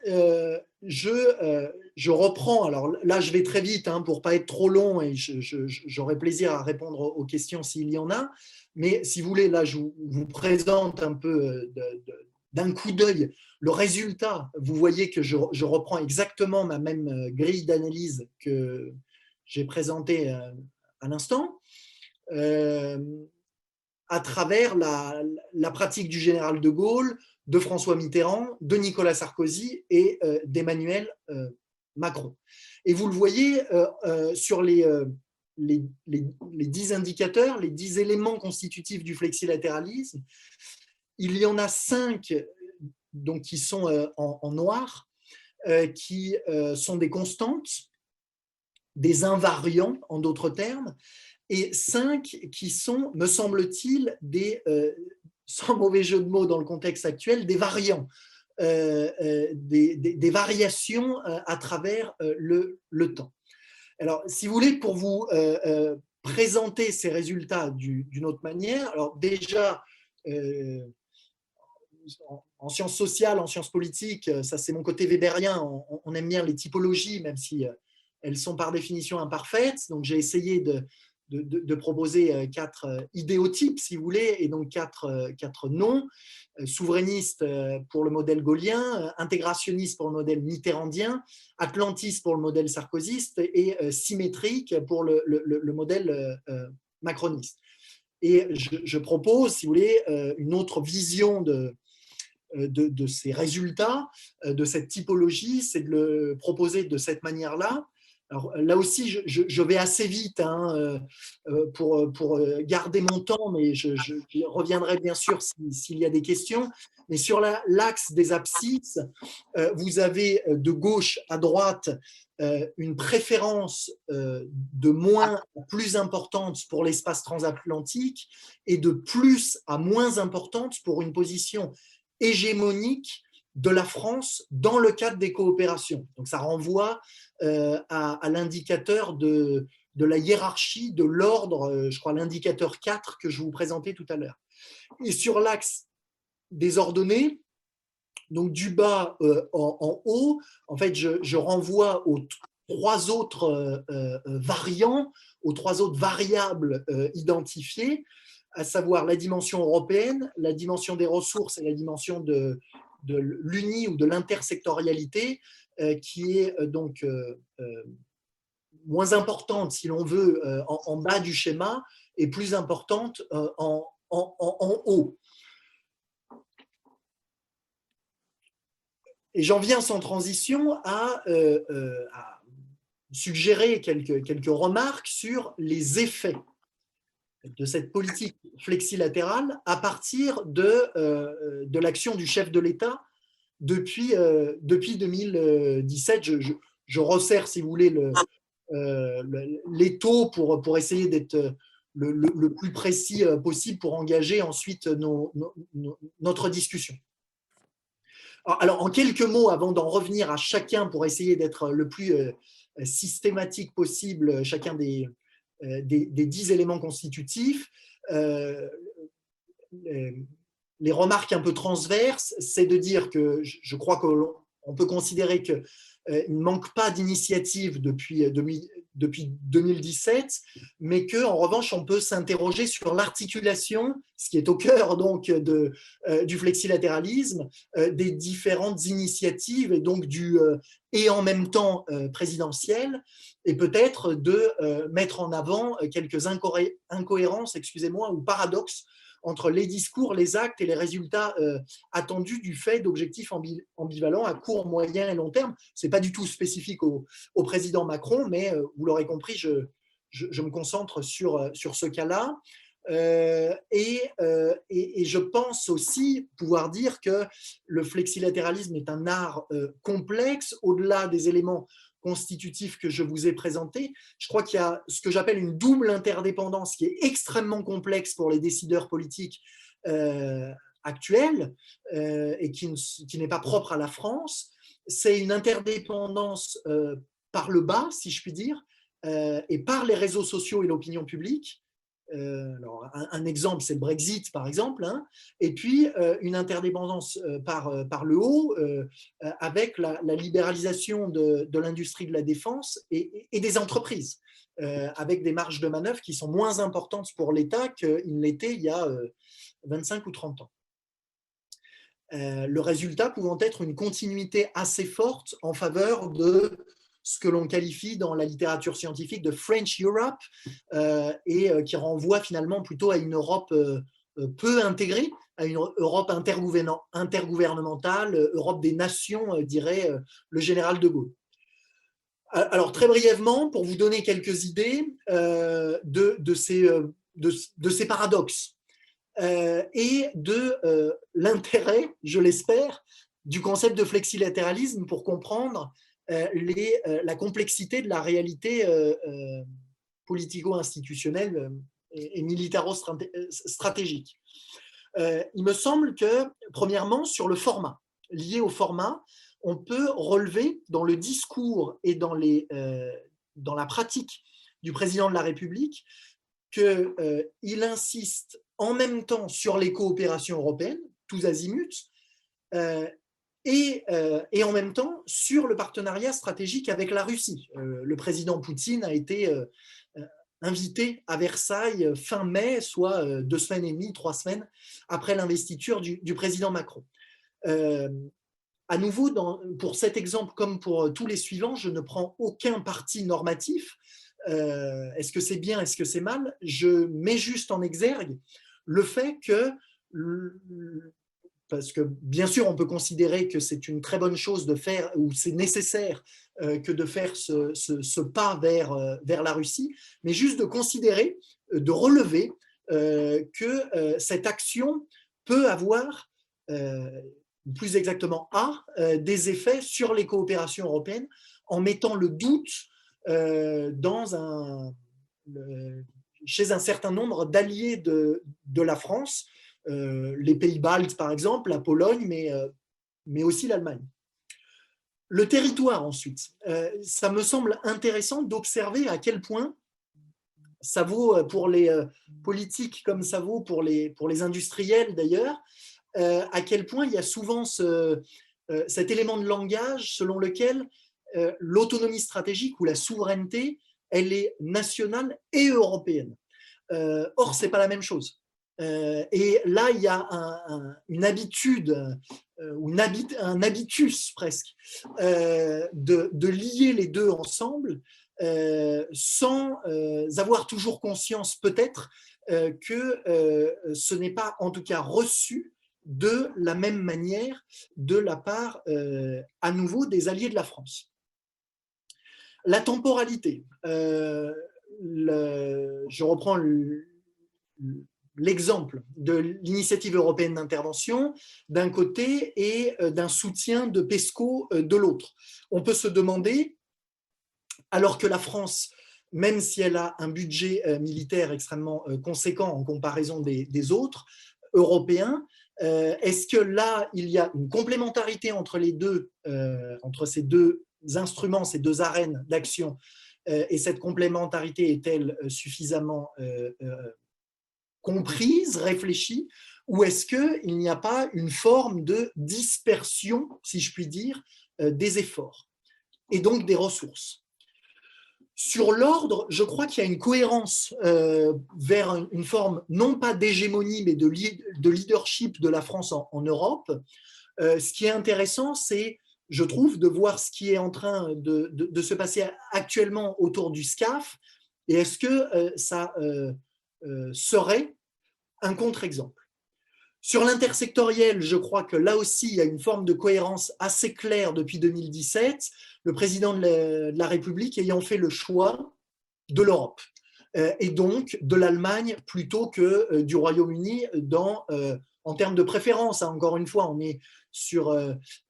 je reprends. Alors là, je vais très vite pour ne pas être trop long et j'aurai plaisir à répondre aux questions s'il y en a. Mais si vous voulez, là, je vous présente un peu d'un coup d'œil le résultat. Vous voyez que je reprends exactement ma même grille d'analyse que j'ai présentée à l'instant, à travers la pratique du général de Gaulle, de François Mitterrand, de Nicolas Sarkozy et d'Emmanuel Macron. Et vous le voyez sur les 10 indicateurs, les 10 éléments constitutifs du flexilatéralisme, il y en a 5 donc, qui sont en noir, qui sont des constantes, des invariants en d'autres termes, et 5 qui sont, me semble-t-il, sans mauvais jeu de mots dans le contexte actuel, des variants, des variations à travers le temps. Alors, si vous voulez, pour vous présenter ces résultats d'une autre manière, alors déjà, en sciences sociales, en sciences politiques, ça c'est mon côté weberien, on aime bien les typologies, même si elles sont par définition imparfaites. Donc j'ai essayé de proposer 4 idéotypes, si vous voulez, et donc 4 noms. Souverainiste pour le modèle gaullien, intégrationniste pour le modèle mitterrandien, atlantiste pour le modèle sarkozyste et symétrique pour le modèle macroniste. Et je propose, si vous voulez, une autre vision de ces résultats, de cette typologie, c'est de le proposer de cette manière-là. Alors, là aussi, je vais assez vite pour garder mon temps, mais je reviendrai bien sûr s'il y a des questions. Mais sur l'axe des abscisses, vous avez de gauche à droite une préférence de moins à plus importante pour l'espace transatlantique et de plus à moins importante pour une position hégémonique de la France dans le cadre des coopérations. Donc ça renvoie à l'indicateur de la hiérarchie, de l'ordre, je crois l'indicateur 4 que je vous présentais tout à l'heure. Et sur l'axe des ordonnées, donc du bas en haut, en fait, je renvoie aux 3 autres variants, aux 3 autres variables identifiées, à savoir la dimension européenne, la dimension des ressources et la dimension de l'uni ou de l'intersectorialité, qui est donc moins importante, si l'on veut, en bas du schéma et plus importante en haut. Et j'en viens sans transition à suggérer quelques remarques sur les effets de cette politique flexilatérale à partir de l'action du chef de l'État depuis 2017. Je resserre, si vous voulez, l'étau pour essayer d'être le plus précis possible pour engager ensuite notre discussion. Alors, en quelques mots, avant d'en revenir à chacun pour essayer d'être le plus systématique possible, chacun des 10 éléments constitutifs, les remarques un peu transverses, c'est de dire que je crois qu'on peut considérer qu'il ne manque pas d'initiatives depuis 2017, mais qu'en revanche, on peut s'interroger sur l'articulation, ce qui est au cœur donc du flexilatéralisme, des différentes initiatives et donc et en même temps présidentiel, et peut-être de mettre en avant quelques incohérences, ou paradoxes entre les discours, les actes et les résultats attendus du fait d'objectifs ambivalents à court, moyen et long terme. Ce n'est pas du tout spécifique au président Macron, mais vous l'aurez compris, je me concentre sur ce cas-là. Et je pense aussi pouvoir dire que le flexilatéralisme est un art complexe, au-delà des éléments constitutifs que je vous ai présentés. Je crois qu'il y a ce que j'appelle une double interdépendance qui est extrêmement complexe pour les décideurs politiques actuelle et qui n'est pas propre à la France, c'est une interdépendance par le bas, si je puis dire, et par les réseaux sociaux et l'opinion publique. Alors, un exemple, c'est le Brexit, par exemple, hein, et puis une interdépendance par le haut, avec la libéralisation de l'industrie de la défense et des entreprises, avec des marges de manœuvre qui sont moins importantes pour l'État qu'ils ne l'étaient il y a 25 ou 30 ans. Le résultat pouvant être une continuité assez forte en faveur de ce que l'on qualifie dans la littérature scientifique de French Europe, et qui renvoie finalement plutôt à une Europe peu intégrée, à une Europe intergouvernementale, Europe des nations, dirait le général de Gaulle. Alors, très brièvement, pour vous donner quelques idées de ces paradoxes et de l'intérêt, je l'espère, du concept de flexilatéralisme pour comprendre la complexité de la réalité politico-institutionnelle et militaro-stratégique. Il me semble que, premièrement, sur le format, lié au format, on peut relever dans le discours et dans la pratique du président de la République qu'il insiste en même temps sur les coopérations européennes, tous azimuts, et en même temps sur le partenariat stratégique avec la Russie. Le président Poutine a été invité à Versailles fin mai, soit 2 semaines et demie, 3 semaines après l'investiture du président Macron. À nouveau, pour cet exemple comme pour tous les suivants, je ne prends aucun parti normatif. Est-ce que c'est bien, est-ce que c'est mal? Je mets juste en exergue le fait que, parce que bien sûr on peut considérer que c'est une très bonne chose de faire, ou c'est nécessaire que de faire ce pas vers la Russie, mais juste de considérer, de relever que cette action peut avoir, plus exactement des effets sur les coopérations européennes en mettant le doute chez un certain nombre d'alliés de la France, les pays baltes par exemple, la Pologne, mais aussi l'Allemagne. Le territoire ensuite, ça me semble intéressant d'observer à quel point ça vaut pour les politiques comme ça vaut pour les industriels d'ailleurs, à quel point il y a souvent cet élément de langage selon lequel l'autonomie stratégique ou la souveraineté, elle est nationale et européenne. Or, ce n'est pas la même chose. Et là, il y a une habitude, ou un habitus presque, de lier les deux ensemble, sans avoir toujours conscience peut-être que ce n'est pas en tout cas reçu de la même manière de la part, à nouveau, des alliés de la France. La temporalité. Je reprends l'exemple de l'initiative européenne d'intervention d'un côté et d'un soutien de PESCO de l'autre. On peut se demander, alors que la France, même si elle a un budget militaire extrêmement conséquent en comparaison des autres européens, est-ce que là, il y a une complémentarité entre ces deux instruments, ces deux arènes d'action, et cette complémentarité est-elle suffisamment comprise, réfléchie, ou est-ce qu'il n'y a pas une forme de dispersion, si je puis dire, des efforts et donc des ressources? Sur l'ordre, je crois qu'il y a une cohérence vers une forme non pas d'hégémonie, mais de leadership de la France en Europe. Ce qui est intéressant, c'est, je trouve, de voir ce qui est en train de se passer actuellement autour du SCAF, et est-ce que ça serait un contre-exemple. Sur l'intersectoriel, je crois que là aussi, il y a une forme de cohérence assez claire depuis 2017, le président de la République ayant fait le choix de l'Europe et donc de l'Allemagne plutôt que du Royaume-Uni en termes de préférence. Encore une fois, on est sur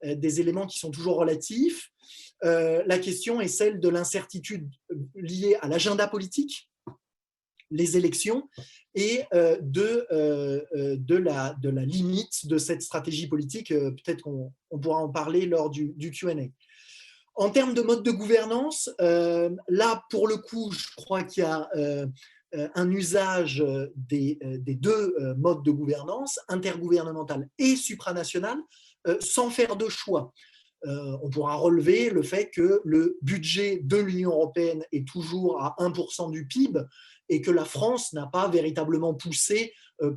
des éléments qui sont toujours relatifs. La question est celle de l'incertitude liée à l'agenda politique les élections et de la limite de cette stratégie politique. Peut-être qu'on pourra en parler lors du Q&A. En termes de mode de gouvernance, là, pour le coup, je crois qu'il y a un usage des deux modes de gouvernance, intergouvernemental et supranational, sans faire de choix. On pourra relever le fait que le budget de l'Union européenne est toujours à 1% du PIB et que la France n'a pas véritablement poussé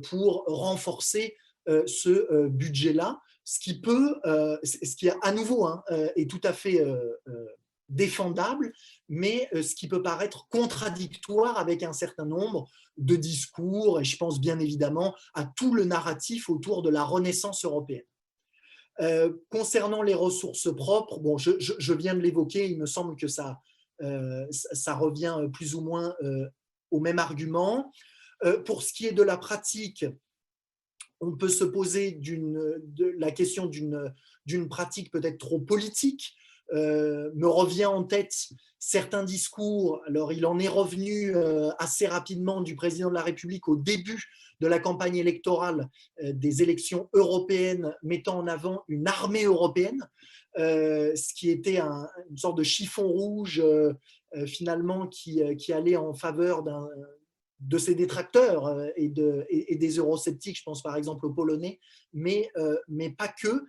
pour renforcer ce budget-là, ce qui peut, ce qui à nouveau est tout à fait défendable, mais ce qui peut paraître contradictoire avec un certain nombre de discours, et je pense bien évidemment à tout le narratif autour de la Renaissance européenne. Concernant les ressources propres, bon, je viens de l'évoquer, il me semble que ça revient plus ou moins au même argument. Pour ce qui est de la pratique, on peut se poser la question d'une pratique peut-être trop politique. Me revient en tête certains discours. Alors, il en est revenu assez rapidement du président de la République au début de la campagne électorale des élections européennes, mettant en avant une armée européenne, ce qui était une sorte de chiffon rouge finalement qui allait en faveur de ses détracteurs et des eurosceptiques, je pense par exemple aux Polonais, mais pas que.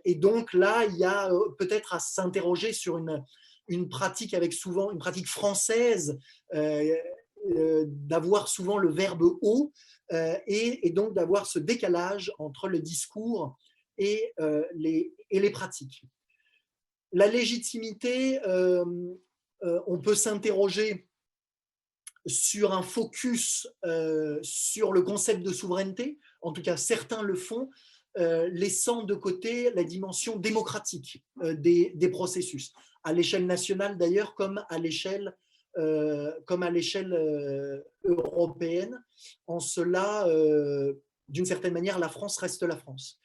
Et donc là, il y a peut-être à s'interroger sur une pratique avec souvent une pratique française d'avoir souvent le verbe haut et donc d'avoir ce décalage entre le discours et les pratiques. La légitimité, on peut s'interroger sur un focus sur le concept de souveraineté, en tout cas certains le font, laissant de côté la dimension démocratique des processus, à l'échelle nationale d'ailleurs comme à l'échelle européenne. En cela, d'une certaine manière, la France reste la France.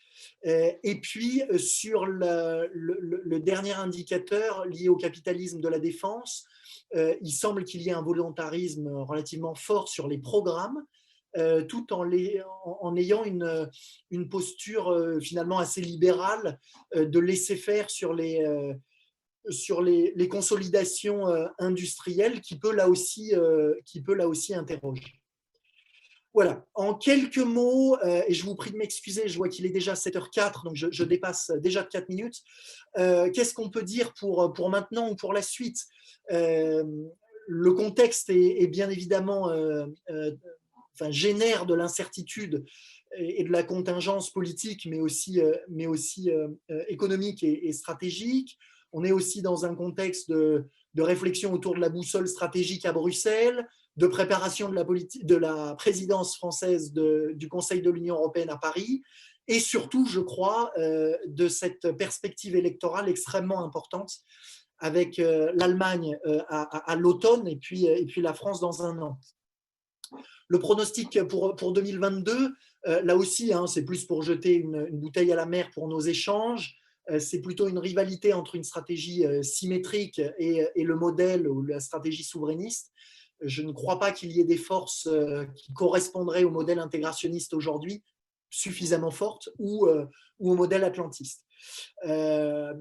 Et puis, sur le dernier indicateur lié au capitalisme de la défense, il semble qu'il y ait un volontarisme relativement fort sur les programmes, tout en ayant une posture finalement assez libérale de laisser faire sur les consolidations industrielles qui peut là aussi interroger. Voilà, en quelques mots, et je vous prie de m'excuser, je vois qu'il est déjà 7h04, donc je dépasse déjà de 4 minutes. Qu'est-ce qu'on peut dire pour maintenant ou pour la suite? Le contexte est bien évidemment génère de l'incertitude et de la contingence politique, mais aussi économique et stratégique. On est aussi dans un contexte de réflexion autour de la boussole stratégique à Bruxelles, de préparation de la présidence française du Conseil de l'Union européenne à Paris, et surtout, je crois, de cette perspective électorale extrêmement importante avec l'Allemagne à l'automne et puis la France dans un an. Le pronostic pour 2022, là aussi, c'est plus pour jeter une bouteille à la mer pour nos échanges. C'est plutôt une rivalité entre une stratégie symétrique et le modèle ou la stratégie souverainiste. Je ne crois pas qu'il y ait des forces qui correspondraient au modèle intégrationniste aujourd'hui suffisamment fortes ou au modèle atlantiste. Le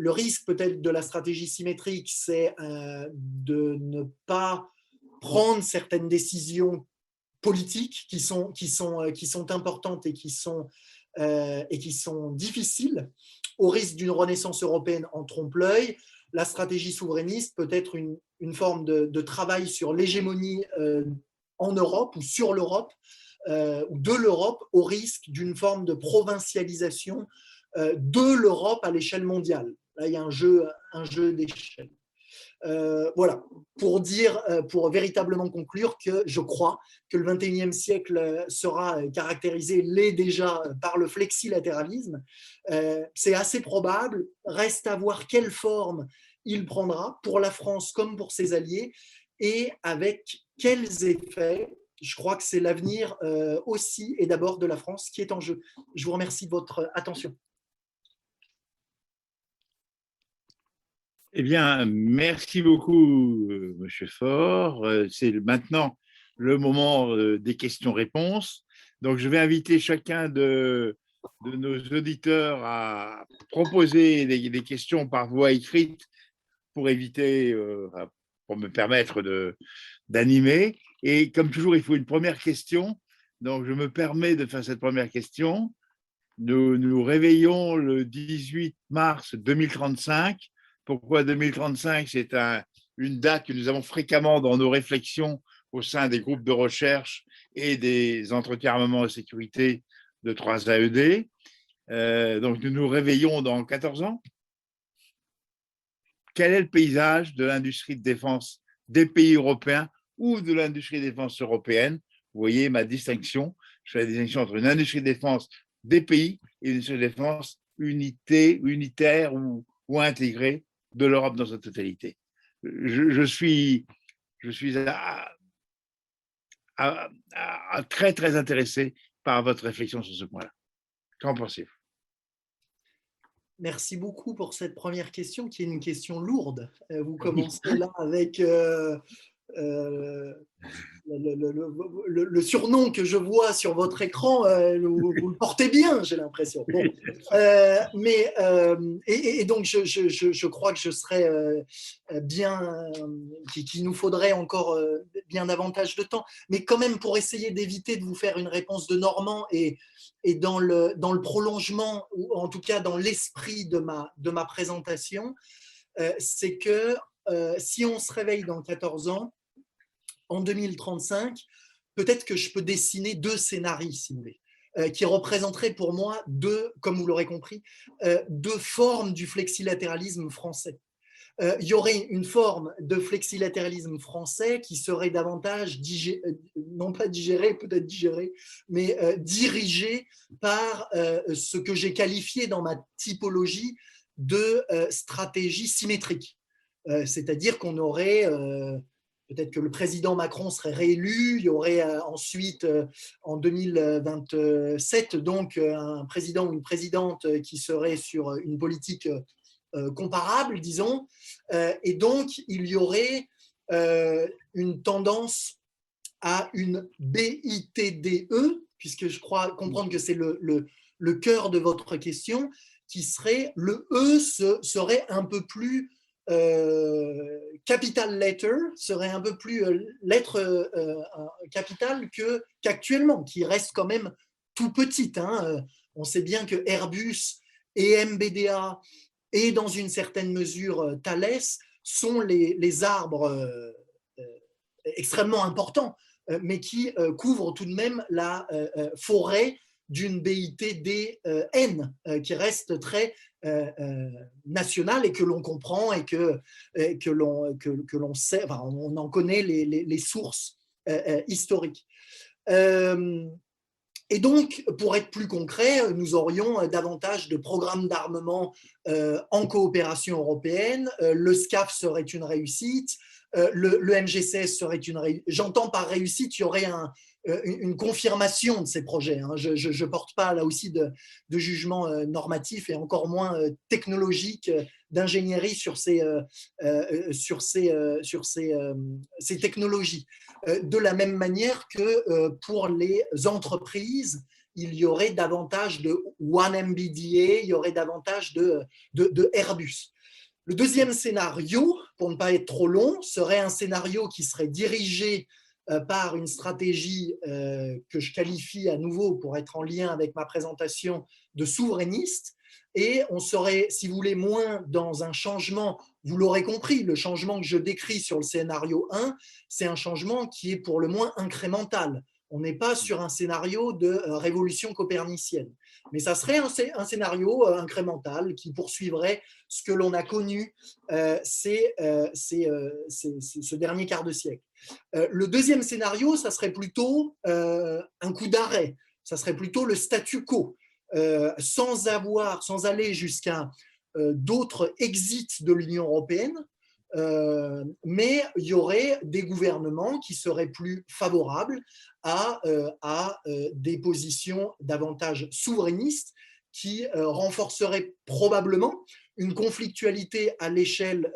risque peut-être de la stratégie symétrique, c'est de ne pas prendre certaines décisions politiques qui sont importantes et qui sont difficiles, au risque d'une renaissance européenne en trompe-l'œil. La stratégie souverainiste peut être une forme de travail sur l'hégémonie en Europe ou sur l'Europe ou de l'Europe, au risque d'une forme de provincialisation de l'Europe à l'échelle mondiale. Là, il y a un jeu d'échelle. Voilà, pour véritablement conclure que je crois que le 21e siècle sera caractérisé, l'est déjà, par le flexilatéralisme. C'est assez probable, reste à voir quelle forme il prendra pour la France comme pour ses alliés et avec quels effets. Je crois que c'est l'avenir aussi et d'abord de la France qui est en jeu. Je vous remercie de votre attention. Eh bien, merci beaucoup, Monsieur Faure. C'est maintenant le moment des questions-réponses. Donc, je vais inviter chacun de nos auditeurs à proposer des questions par voie écrite pour éviter, pour me permettre d'animer. Et comme toujours, il faut une première question. Donc, je me permets de faire cette première question. Nous nous réveillons le 18 mars 2035. Pourquoi 2035? C'est une date que nous avons fréquemment dans nos réflexions au sein des groupes de recherche et des entretiens armement et sécurité de 3AED. Donc, nous nous réveillons dans 14 ans. Quel est le paysage de l'industrie de défense des pays européens ou de l'industrie de défense européenne? Vous voyez ma distinction. Je fais la distinction entre une industrie de défense des pays et une industrie de défense unitaire ou intégrée de l'Europe dans sa totalité. Je suis très, très intéressé par votre réflexion sur ce point-là. Qu'en pensez-vous? Merci beaucoup pour cette première question qui est une question lourde. Vous Oui. commencez là avec le surnom que je vois sur votre écran, vous le portez bien, j'ai l'impression. Bon. Et donc, je crois que je serais bien, qu'il nous faudrait encore bien davantage de temps. Mais quand même, pour essayer d'éviter de vous faire une réponse de Normand et dans le prolongement, ou en tout cas dans l'esprit de ma présentation, c'est que si on se réveille dans 14 ans, en 2035, peut-être que je peux dessiner deux scénarios, si vous voulez, qui représenteraient pour moi comme vous l'aurez compris, deux formes du flexilatéralisme français. Il y aurait une forme de flexilatéralisme français qui serait davantage, non pas digéré, peut-être digéré, mais dirigé par ce que j'ai qualifié dans ma typologie de stratégie symétrique. C'est-à-dire qu'on aurait peut-être que le président Macron serait réélu, il y aurait ensuite en 2027 donc un président ou une présidente qui serait sur une politique comparable, disons, et donc il y aurait une tendance à une BITDE, puisque je crois comprendre que c'est le cœur de votre question, qui serait le E serait un peu plus capital letter, serait un peu plus lettre capitale qu'actuellement, qui reste quand même tout petite. Hein. On sait bien que Airbus et MBDA et dans une certaine mesure Thales sont les arbres extrêmement importants, mais qui couvrent tout de même la forêt d'une BITDN qui reste très nationale et que l'on comprend et que l'on sait, enfin, on en connaît les sources historiques. Et donc, pour être plus concret, nous aurions davantage de programmes d'armement en coopération européenne. Le SCAF serait une réussite. Le MGCS serait une réussite. J'entends par réussite, il y aurait une confirmation de ces projets. Hein. Je ne porte pas là aussi de jugement normatif et encore moins technologique d'ingénierie sur ces technologies. De la même manière que pour les entreprises, il y aurait davantage de One MBDA, il y aurait davantage de Airbus. Le deuxième scénario, pour ne pas être trop long, serait un scénario qui serait dirigé par une stratégie que je qualifie à nouveau, pour être en lien avec ma présentation, de souverainiste. Et on serait, si vous voulez, moins dans un changement, vous l'aurez compris, le changement que je décris sur le scénario 1, c'est un changement qui est pour le moins incrémental. On n'est pas sur un scénario de révolution copernicienne. Mais ça serait un scénario incrémental qui poursuivrait ce que l'on a connu ce dernier quart de siècle. Le deuxième scénario, ça serait plutôt un coup d'arrêt, ça serait plutôt le statu quo, sans aller jusqu'à d'autres exits de l'Union européenne, mais il y aurait des gouvernements qui seraient plus favorables à des positions davantage souverainistes qui renforceraient probablement une conflictualité à l'échelle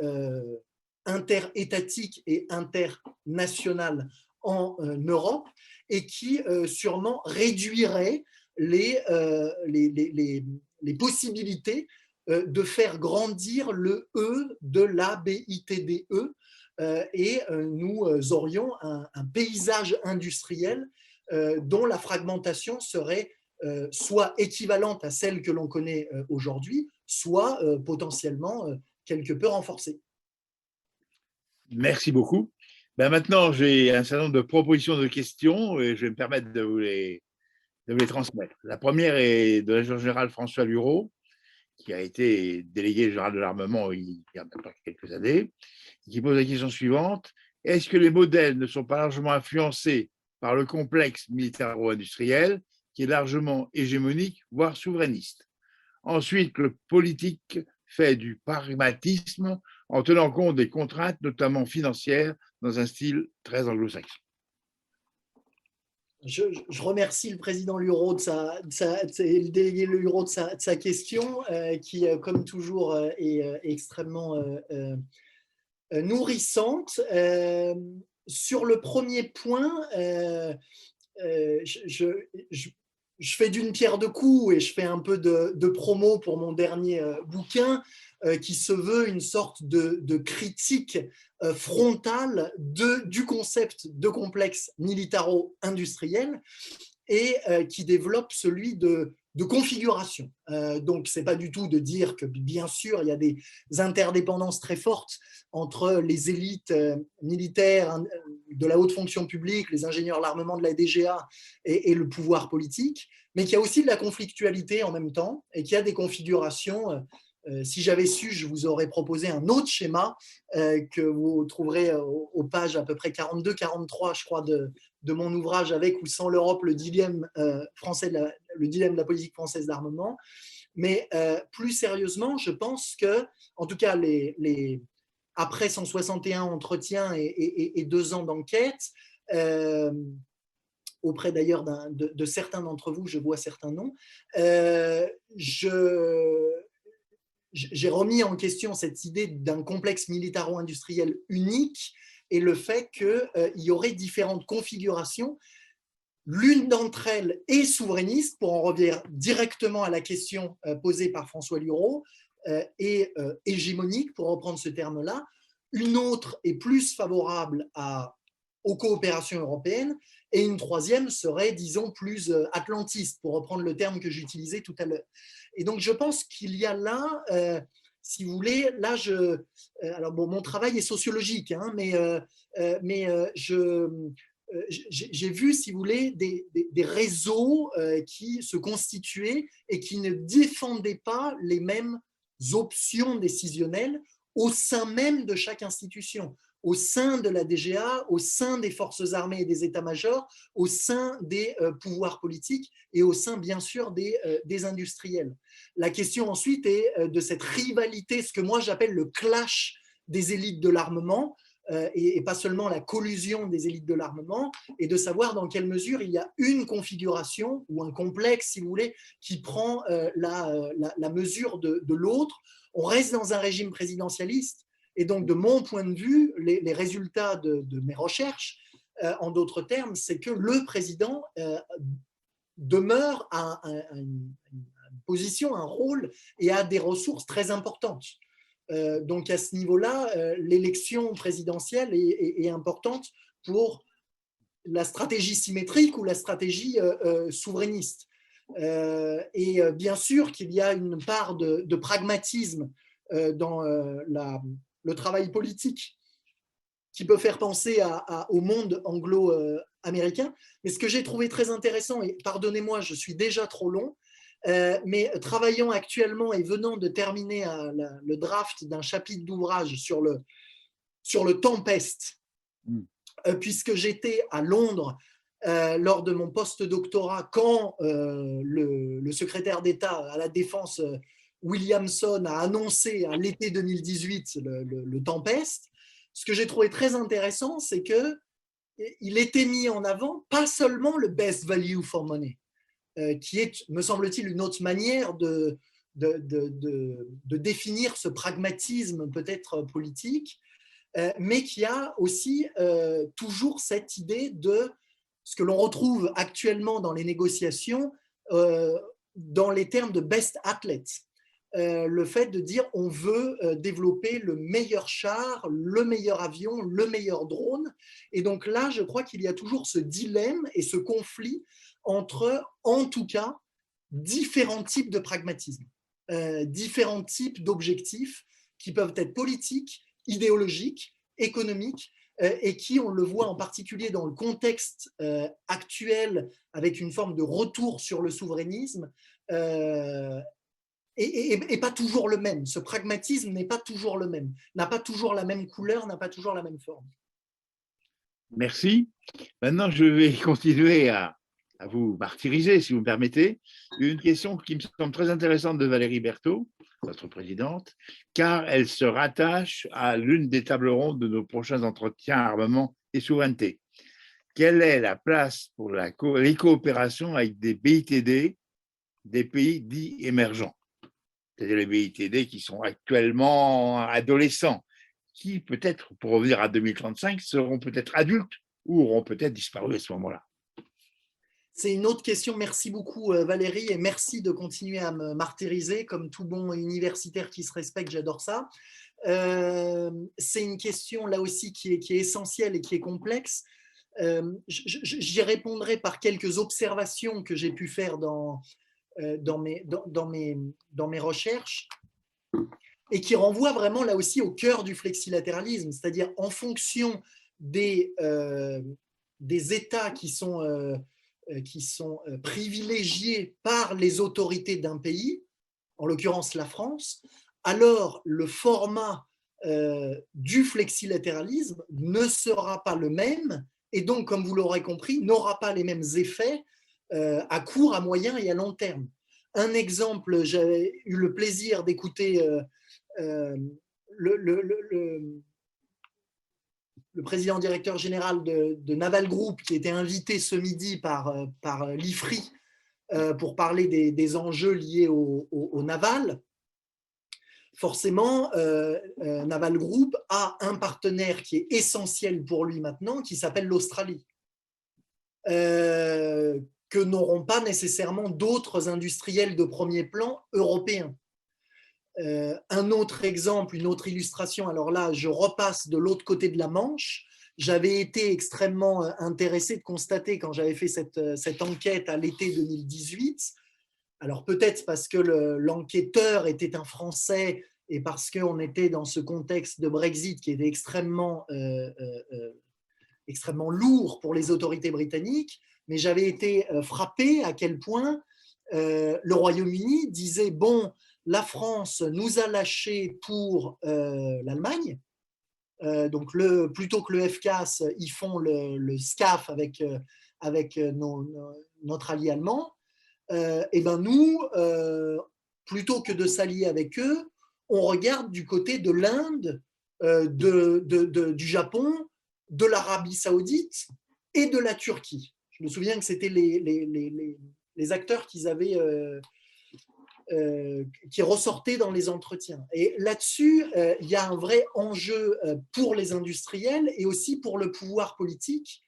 interétatique et internationale en Europe et qui sûrement réduirait les possibilités de faire grandir le E de la BITDE et nous aurions un paysage industriel dont la fragmentation serait soit équivalente à celle que l'on connaît aujourd'hui, soit potentiellement quelque peu renforcée. Merci beaucoup. Ben maintenant, j'ai un certain nombre de propositions de questions et je vais me permettre de vous les transmettre. La première est de l'Agent général François Lureau, qui a été délégué général de l'armement il y a maintenant quelques années, qui pose la question suivante. Est-ce que les modèles ne sont pas largement influencés par le complexe militaro-industriel qui est largement hégémonique, voire souverainiste? Ensuite, le politique fait du pragmatisme en tenant compte des contraintes, notamment financières, dans un style très anglo-saxon. Je remercie le président Lureau le délégué Lureau de sa question, qui, comme toujours, est extrêmement nourrissante. Sur le premier point, je fais d'une pierre deux coups et je fais un peu de promo pour mon dernier bouquin qui se veut une sorte de critique frontale du concept de complexe militaro-industriel et qui développe celui de configuration. Donc, ce n'est pas du tout de dire que, bien sûr, il y a des interdépendances très fortes entre les élites militaires de la haute fonction publique, les ingénieurs de l'armement de la DGA et le pouvoir politique, mais qu'il y a aussi de la conflictualité en même temps et qu'il y a des configurations. Si j'avais su, je vous aurais proposé un autre schéma que vous trouverez aux pages à peu près 42-43, je crois, de mon ouvrage Avec ou sans l'Europe, le dilemme français, le dilemme de la politique française d'armement. Mais plus sérieusement, je pense que, en tout cas, après 161 entretiens et 2 ans d'enquête, auprès d'ailleurs de certains d'entre vous, je vois certains noms, j'ai remis en question cette idée d'un complexe militaro-industriel unique et le fait qu'il y aurait différentes configurations. L'une d'entre elles est souverainiste, pour en revenir directement à la question posée par François Lureau, et hégémonique, pour reprendre ce terme-là. Une autre est plus favorable aux coopérations européennes, et une troisième serait, disons, plus atlantiste, pour reprendre le terme que j'utilisais tout à l'heure. Et donc, je pense qu'il y a là, si vous voulez, là, alors bon, mon travail est sociologique, hein, mais j'ai vu, si vous voulez, des réseaux qui se constituaient et qui ne défendaient pas les mêmes options décisionnelles au sein même de chaque institution, au sein de la DGA, au sein des forces armées et des états-majors, au sein des pouvoirs politiques et au sein, bien sûr, des industriels. La question ensuite est de cette rivalité, ce que moi j'appelle le clash des élites de l'armement, et pas seulement la collusion des élites de l'armement, et de savoir dans quelle mesure il y a une configuration ou un complexe, si vous voulez, qui prend la mesure de l'autre. On reste dans un régime présidentialiste, et donc de mon point de vue, les résultats de mes recherches, en d'autres termes, c'est que le président demeure à une position, un rôle, et a des ressources très importantes. Donc à ce niveau-là, l'élection présidentielle est importante pour la stratégie symétrique ou la stratégie souverainiste. Et bien sûr qu'il y a une part de pragmatisme dans le travail politique qui peut faire penser au monde anglo-américain. Mais ce que j'ai trouvé très intéressant, et pardonnez-moi, je suis déjà trop long, mais travaillant actuellement et venant de terminer le draft d'un chapitre d'ouvrage sur le Tempest, puisque j'étais à Londres lors de mon post-doctorat quand le secrétaire d'État à la Défense Williamson a annoncé à l'été 2018 le Tempest. Ce que j'ai trouvé très intéressant, c'est qu'il était mis en avant pas seulement le best value for money, qui est, me semble-t-il, une autre manière de de définir ce pragmatisme peut-être politique, mais qui a aussi toujours cette idée de ce que l'on retrouve actuellement dans les négociations dans les termes de best athletes. Le fait de dire on veut développer le meilleur char, le meilleur avion, le meilleur drone. Et donc là, je crois qu'il y a toujours ce dilemme et ce conflit entre, en tout cas, différents types de pragmatisme, différents types d'objectifs qui peuvent être politiques, idéologiques, économiques, et qui, on le voit en particulier dans le contexte actuel, avec une forme de retour sur le souverainisme, et pas toujours le même. Ce pragmatisme n'est pas toujours le même, n'a pas toujours la même couleur, n'a pas toujours la même forme. Merci. Maintenant, je vais continuer à vous martyriser, si vous me permettez. Une question qui me semble très intéressante de Valérie Berthaud, notre présidente, car elle se rattache à l'une des tables rondes de nos prochains entretiens armement et souveraineté. Quelle est la place pour les coopérations avec des BITD, des pays dits émergents, c'est-à-dire les BITD qui sont actuellement adolescents, qui peut-être, pour revenir à 2035, seront peut-être adultes ou auront peut-être disparu à ce moment-là. C'est une autre question. Merci beaucoup Valérie, et merci de continuer à me martyriser comme tout bon universitaire qui se respecte, j'adore ça. C'est une question là aussi qui est essentielle et qui est complexe. J'y répondrai par quelques observations que j'ai pu faire dans mes recherches, et qui renvoient vraiment là aussi au cœur du flexilatéralisme, c'est-à-dire en fonction des États qui sont privilégiés par les autorités d'un pays, en l'occurrence la France, alors le format du flexilatéralisme ne sera pas le même, et donc, comme vous l'aurez compris, n'aura pas les mêmes effets à court, à moyen et à long terme. Un exemple, j'avais eu le plaisir d'écouter le président directeur général de Naval Group, qui était invité ce midi par l'IFRI pour parler des enjeux liés au naval. Forcément, Naval Group a un partenaire qui est essentiel pour lui maintenant, qui s'appelle l'Australie, que n'auront pas nécessairement d'autres industriels de premier plan européens. Un autre exemple, une autre illustration, alors là, je repasse de l'autre côté de la Manche. J'avais été extrêmement intéressé de constater, quand j'avais fait cette enquête à l'été 2018, alors peut-être parce que l'enquêteur était un Français et parce qu'on était dans ce contexte de Brexit qui était extrêmement lourd pour les autorités britanniques, mais j'avais été frappé à quel point le Royaume-Uni disait « bon, la France nous a lâchés pour l'Allemagne, donc plutôt que le FCAS, ils font le SCAF avec notre allié allemand. Et ben nous, plutôt que de s'allier avec eux, on regarde du côté de l'Inde, du Japon, de l'Arabie Saoudite et de la Turquie. » Je me souviens que c'était les acteurs qu'ils avaient, qui ressortaient dans les entretiens. Et là-dessus, il y a un vrai enjeu pour les industriels et aussi pour le pouvoir politique.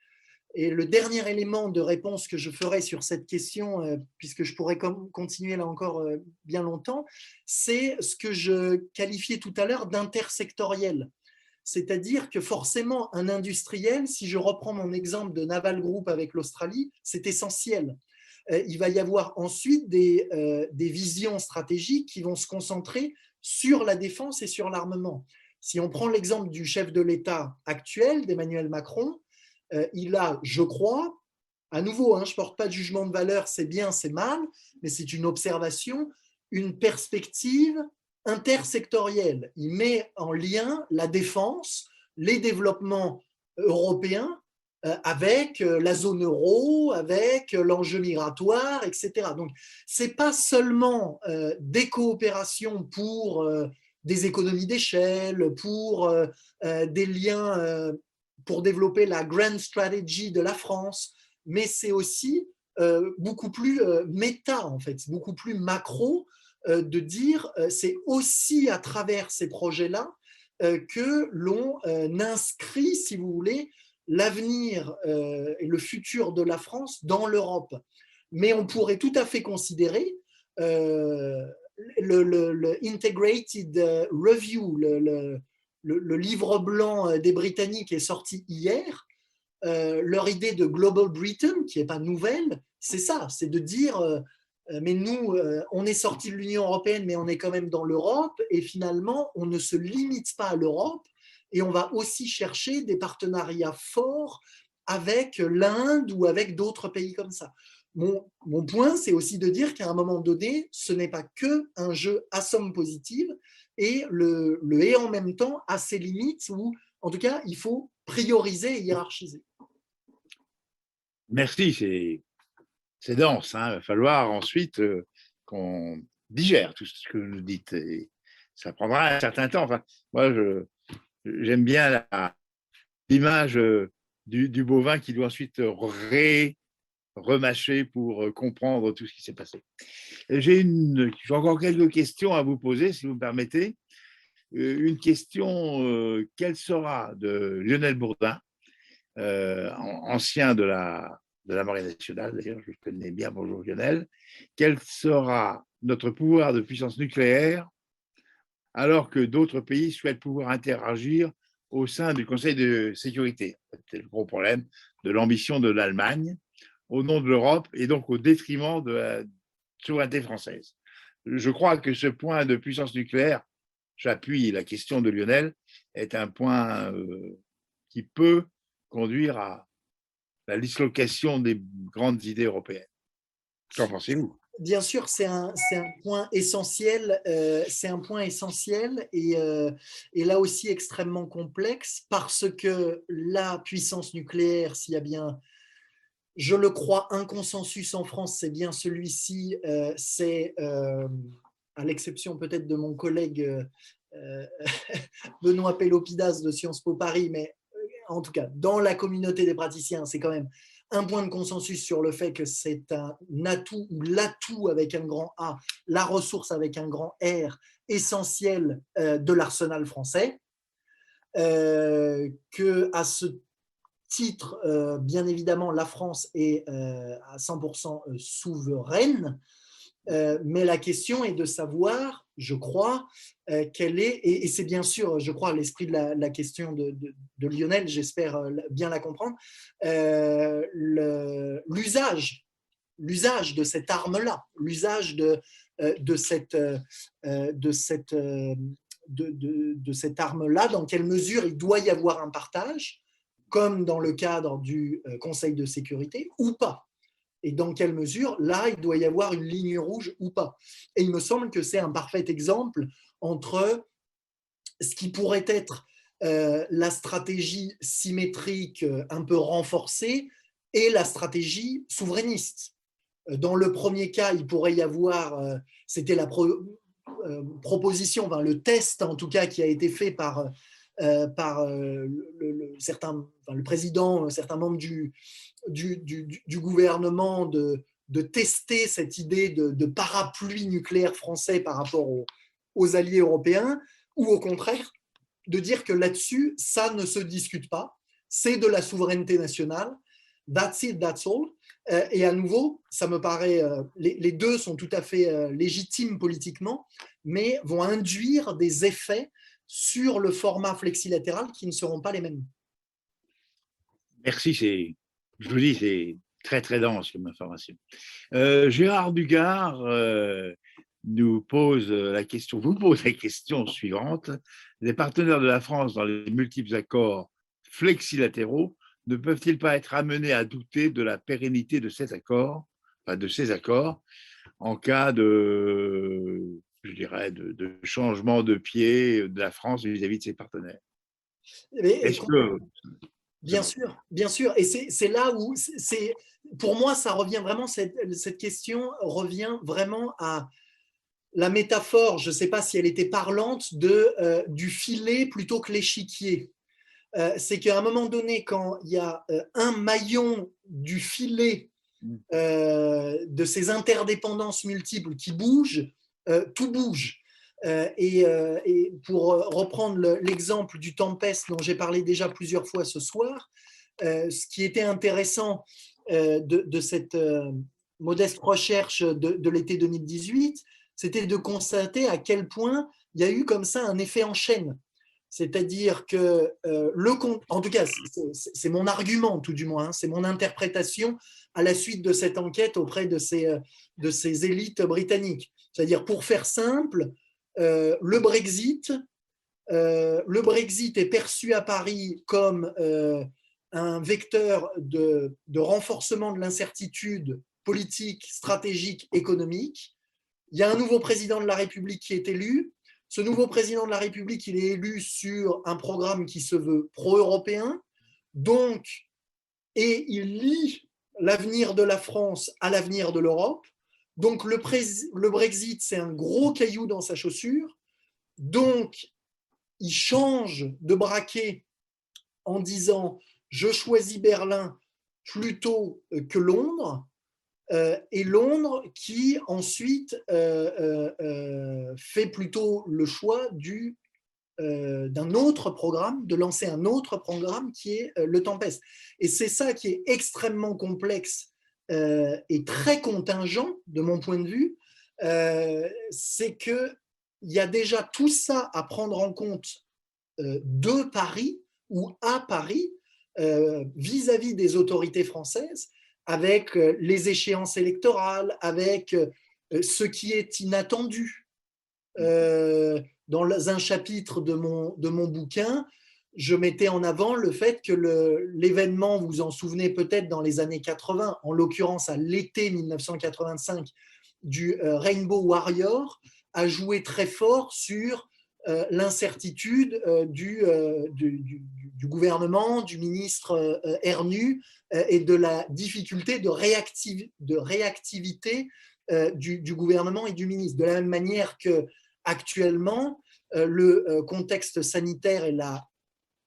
Et le dernier élément de réponse que je ferai sur cette question, puisque je pourrais continuer là encore bien longtemps, c'est ce que je qualifiais tout à l'heure d'intersectoriel. C'est-à-dire que forcément, un industriel, si je reprends mon exemple de Naval Group avec l'Australie, c'est essentiel. Il va y avoir ensuite des visions stratégiques qui vont se concentrer sur la défense et sur l'armement. Si on prend l'exemple du chef de l'État actuel, d'Emmanuel Macron, il a, je crois, à nouveau, je ne porte pas de jugement de valeur, c'est bien, c'est mal, mais c'est une observation, une perspective intersectorielle. Il met en lien la défense, les développements européens avec la zone euro, avec l'enjeu migratoire, etc. Donc, ce n'est pas seulement des coopérations pour des économies d'échelle, pour des liens pour développer la grand strategy de la France, mais c'est aussi beaucoup plus méta, en fait, beaucoup plus macro, de dire c'est aussi à travers ces projets-là que l'on inscrit, si vous voulez, l'avenir et le futur de la France dans l'Europe. Mais on pourrait tout à fait considérer le Integrated Review, le livre blanc des Britanniques est sorti hier. Leur idée de Global Britain, qui n'est pas nouvelle, c'est ça, c'est de dire mais nous, on est sorti de l'Union européenne, mais on est quand même dans l'Europe, et finalement, on ne se limite pas à l'Europe, et on va aussi chercher des partenariats forts avec l'Inde ou avec d'autres pays comme ça. Mon point, c'est aussi de dire qu'à un moment donné, ce n'est pas qu'un jeu à somme positive, et le et en même temps a ses limites, où en tout cas, il faut prioriser et hiérarchiser. Merci, c'est dense. Hein. Il va falloir ensuite qu'on digère tout ce que vous nous dites. Et ça prendra un certain temps. Enfin, moi, j'aime bien l'image du bovin qui doit ensuite remâcher pour comprendre tout ce qui s'est passé. J'ai encore quelques questions à vous poser, si vous me permettez. Une question, quelle sera de Lionel Bourdin, ancien de la Marine nationale, d'ailleurs, je le connais bien, bonjour Lionel, quel sera notre pouvoir de puissance nucléaire alors que d'autres pays souhaitent pouvoir interagir au sein du Conseil de sécurité? C'est le gros problème de l'ambition de l'Allemagne au nom de l'Europe et donc au détriment de la souveraineté française. Je crois que ce point de puissance nucléaire, j'appuie la question de Lionel, est un point qui peut conduire à la dislocation des grandes idées européennes. Qu'en pensez-vous? Bien sûr, c'est un point essentiel, et là aussi extrêmement complexe, parce que la puissance nucléaire, s'il y a bien, je le crois, un consensus en France, c'est bien celui-ci, c'est, à l'exception peut-être de mon collègue Benoît Pélopidas de Sciences Po Paris, mais en tout cas, dans la communauté des praticiens, c'est quand même un point de consensus sur le fait que c'est un atout, ou l'atout avec un grand A, la ressource avec un grand R, essentielle de l'arsenal français, qu'à ce titre, bien évidemment, la France est à 100% souveraine, mais la question est de savoir, je crois, quelle est, et c'est bien sûr, je crois, l'esprit de la question de Lionel, j'espère bien la comprendre, l'usage de cette arme-là, l'usage de cette arme-là, dans quelle mesure il doit y avoir un partage, comme dans le cadre du Conseil de sécurité, ou pas. Et dans quelle mesure, là, il doit y avoir une ligne rouge ou pas. Et il me semble que c'est un parfait exemple entre ce qui pourrait être la stratégie symétrique un peu renforcée et la stratégie souverainiste. Dans le premier cas, il pourrait y avoir, c'était la proposition, enfin, le test en tout cas qui a été fait par le président, certains membres du gouvernement de tester cette idée de parapluie nucléaire français par rapport aux alliés européens, ou au contraire, de dire que là-dessus, ça ne se discute pas, c'est de la souveraineté nationale, that's it, that's all. Et à nouveau, ça me paraît, les deux sont tout à fait légitimes politiquement, mais vont induire des effets sur le format flexilatéral qui ne seront pas les mêmes. Merci, je vous dis, c'est très très dense comme information. Gérard Dugard vous pose la question suivante. Les partenaires de la France dans les multiples accords flexilatéraux ne peuvent-ils pas être amenés à douter de la pérennité de ces accords en cas de, je dirais, de changement de pied de la France vis-à-vis de ses partenaires? Est-ce que Bien sûr. Et c'est là où, pour moi, ça revient vraiment, cette question revient vraiment à la métaphore, je ne sais pas si elle était parlante, du filet plutôt que l'échiquier. C'est qu'à un moment donné, quand il y a un maillon du filet de ces interdépendances multiples qui bougent, tout bouge. Et pour reprendre l'exemple du Tempest dont j'ai parlé déjà plusieurs fois ce soir, ce qui était intéressant de cette modeste recherche de l'été 2018, c'était de constater à quel point il y a eu comme ça un effet en chaîne. C'est-à-dire que, en tout cas, c'est mon argument tout du moins, hein, c'est mon interprétation à la suite de cette enquête auprès de ces élites britanniques. C'est-à-dire, pour faire simple, le Brexit est perçu à Paris comme un vecteur de renforcement de l'incertitude politique, stratégique, économique. Il y a un nouveau président de la République qui est élu. Ce nouveau président de la République, il est élu sur un programme qui se veut pro-européen, donc, et il lie l'avenir de la France à l'avenir de l'Europe. Donc, le Brexit, c'est un gros caillou dans sa chaussure. Donc, il change de braquet en disant « je choisis Berlin plutôt que Londres ». Et Londres qui ensuite fait plutôt le choix d'un autre programme, de lancer un autre programme qui est le Tempest. Et c'est ça qui est extrêmement complexe et très contingent de mon point de vue, c'est qu'il y a déjà tout ça à prendre en compte de Paris ou à Paris vis-à-vis des autorités françaises, avec les échéances électorales, avec ce qui est inattendu. Dans un chapitre de mon bouquin, je mettais en avant le fait que l'événement, vous vous en souvenez peut-être dans les années 80, en l'occurrence à l'été 1985, du Rainbow Warrior, a joué très fort sur l'incertitude du gouvernement, du ministre Ernu, et de la difficulté de réactivité du gouvernement et du ministre. De la même manière qu'actuellement, le contexte sanitaire et la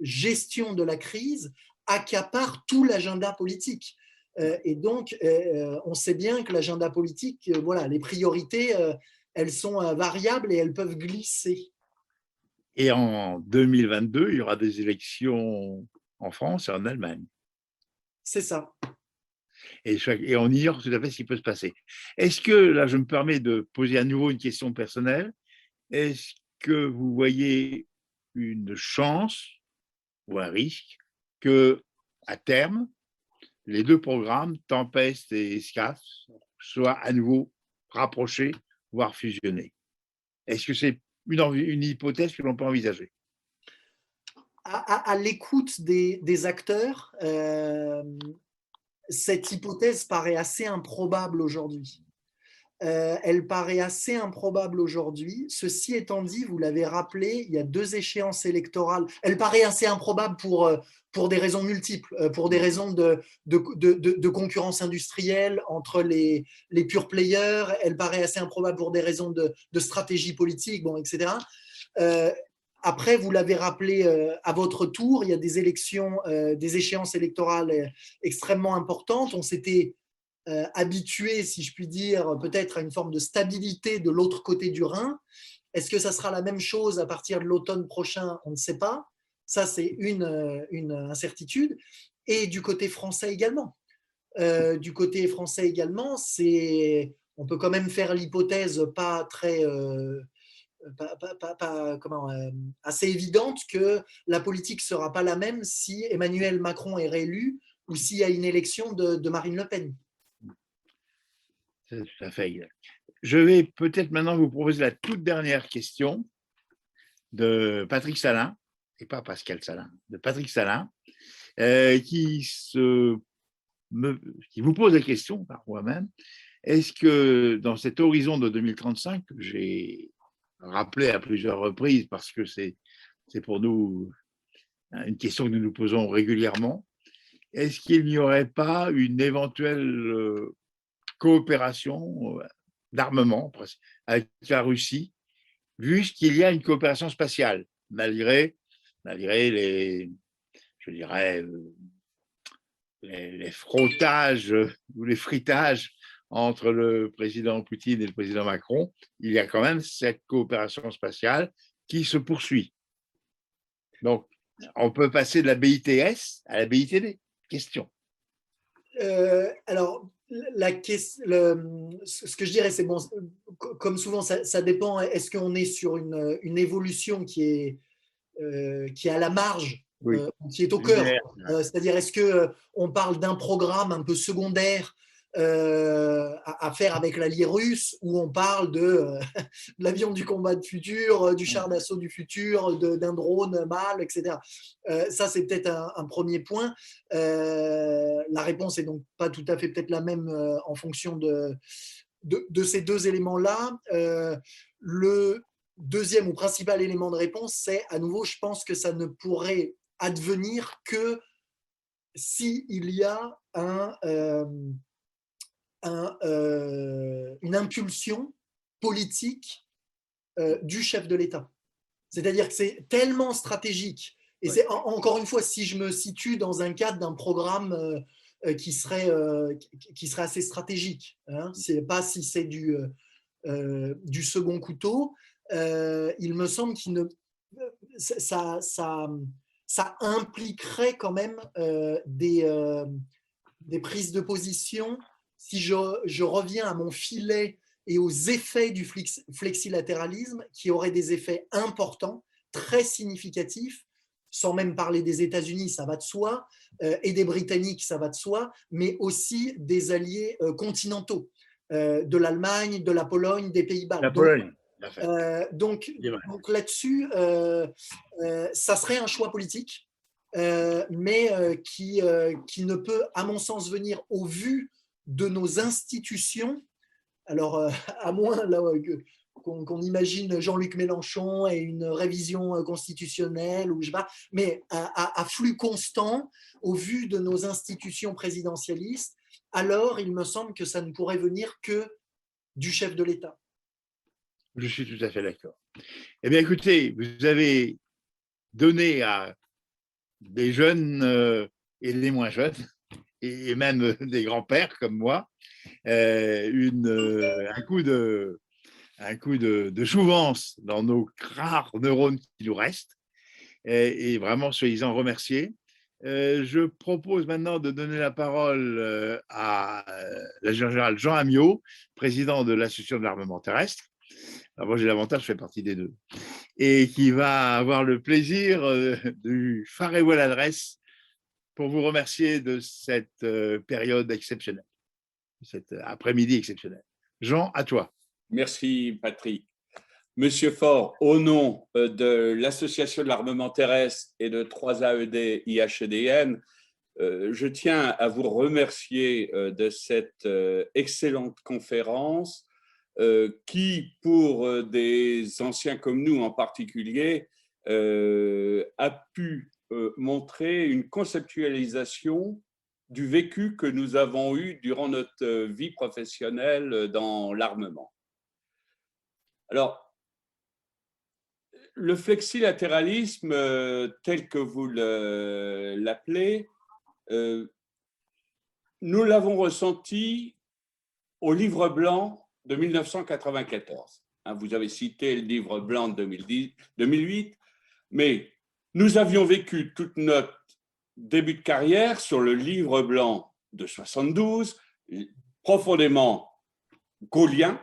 gestion de la crise accapare tout l'agenda politique. Et donc, on sait bien que l'agenda politique, voilà, les priorités, elles sont variables et elles peuvent glisser. Et en 2022, il y aura des élections en France et en Allemagne. C'est ça. Et on ignore tout à fait ce qui peut se passer. Est-ce que, là, je me permets de poser à nouveau une question personnelle, est-ce que vous voyez une chance ou un risque que, à terme, les deux programmes, Tempest et SCAF, soient à nouveau rapprochés, voire fusionnés? Est-ce que c'est une hypothèse que l'on peut envisager? À l'écoute des acteurs, cette hypothèse paraît assez improbable aujourd'hui. Elle paraît assez improbable aujourd'hui. Ceci étant dit, vous l'avez rappelé, il y a 2 échéances électorales. Elle paraît assez improbable pour des raisons multiples, pour des raisons de concurrence industrielle entre les pure players. Elle paraît assez improbable pour des raisons de stratégie politique, bon, etc. Après, vous l'avez rappelé à votre tour, il y a des élections, des échéances électorales extrêmement importantes. On s'était habitué, si je puis dire, peut-être à une forme de stabilité de l'autre côté du Rhin. Est-ce que ça sera la même chose à partir de l'automne prochain? On ne sait pas. Ça, c'est une incertitude. Et du côté français également. On peut quand même faire l'hypothèse pas très... assez évidente que la politique ne sera pas la même si Emmanuel Macron est réélu ou s'il y a une élection de Marine Le Pen. C'est tout à fait exact. Je vais peut-être maintenant vous proposer la toute dernière question de Patrick Salin, et pas Pascal Salin, de Patrick Salin, qui vous pose la question par moi-même. Est-ce que dans cet horizon de 2035, que j'ai rappelé à plusieurs reprises parce que c'est pour nous une question que nous nous posons régulièrement, est-ce qu'il n'y aurait pas une éventuelle coopération d'armement avec la Russie, vu qu'il y a une coopération spatiale, malgré les, je dirais, les frottages ou les fritages entre le président Poutine et le président Macron, il y a quand même cette coopération spatiale qui se poursuit. Donc, on peut passer de la BITS à la BITD. Question. Alors, ce que je dirais, c'est bon, comme souvent, ça dépend. Est-ce qu'on est sur une évolution qui est à la marge, Oui. qui est au cœur? C'est-à-dire, est-ce qu'on parle d'un programme un peu secondaire à faire avec l'allié russe, ou on parle de l'avion du combat du futur, du char d'assaut du futur, d'un drone mâle, etc. Ça, c'est peut-être un premier point. La réponse est donc pas tout à fait peut-être la même en fonction de ces deux éléments-là. Le deuxième ou principal élément de réponse, c'est à nouveau, je pense que ça ne pourrait advenir que s'il y a une impulsion politique du chef de l'État. C'est-à-dire que c'est tellement stratégique. Et c'est encore une fois, si je me situe dans un cadre d'un programme qui serait assez stratégique, hein, c'est pas si c'est du second couteau, il me semble qu'il ne ça impliquerait quand même des prises de position. Si je reviens à mon filet et aux effets du flexilatéralisme, qui auraient des effets importants, très significatifs, sans même parler des États-Unis, ça va de soi, et des Britanniques, ça va de soi, mais aussi des alliés continentaux, de l'Allemagne, de la Pologne, des Pays-Bas. La Pologne. Donc là-dessus, ça serait un choix politique, mais qui ne peut, à mon sens, venir au vu de nos institutions. Alors, à moins là, qu'on imagine Jean-Luc Mélenchon et une révision constitutionnelle, ou je sais pas, mais à flux constant, au vu de nos institutions présidentialistes, alors il me semble que ça ne pourrait venir que du chef de l'État. Je suis tout à fait d'accord. Eh bien, écoutez, vous avez donné à des jeunes et les moins jeunes, et même des grands-pères comme moi, un coup de jouvence dans nos rares neurones qui nous restent. Et vraiment, soyez-en remerciés. Je propose maintenant de donner la parole à l'adjudant général Jean Amiot, président de l'Association de l'armement terrestre. Alors moi, j'ai l'avantage, je fais partie des deux. Et qui va avoir le plaisir du farewell adresse pour vous remercier de cette période exceptionnelle, cet après-midi exceptionnel. Jean, à toi. Merci, Patrick. Monsieur Faure, au nom de l'Association de l'armement terrestre et de 3AED IHEDN, je tiens à vous remercier de cette excellente conférence qui, pour des anciens comme nous en particulier, a pu montrer une conceptualisation du vécu que nous avons eu durant notre vie professionnelle dans l'armement. Alors, le flexilatéralisme, tel que vous l'appelez, nous l'avons ressenti au livre blanc de 1994. Vous avez cité le livre blanc de 2008, mais nous avions vécu toute notre début de carrière sur le livre blanc de 72, profondément gaullien,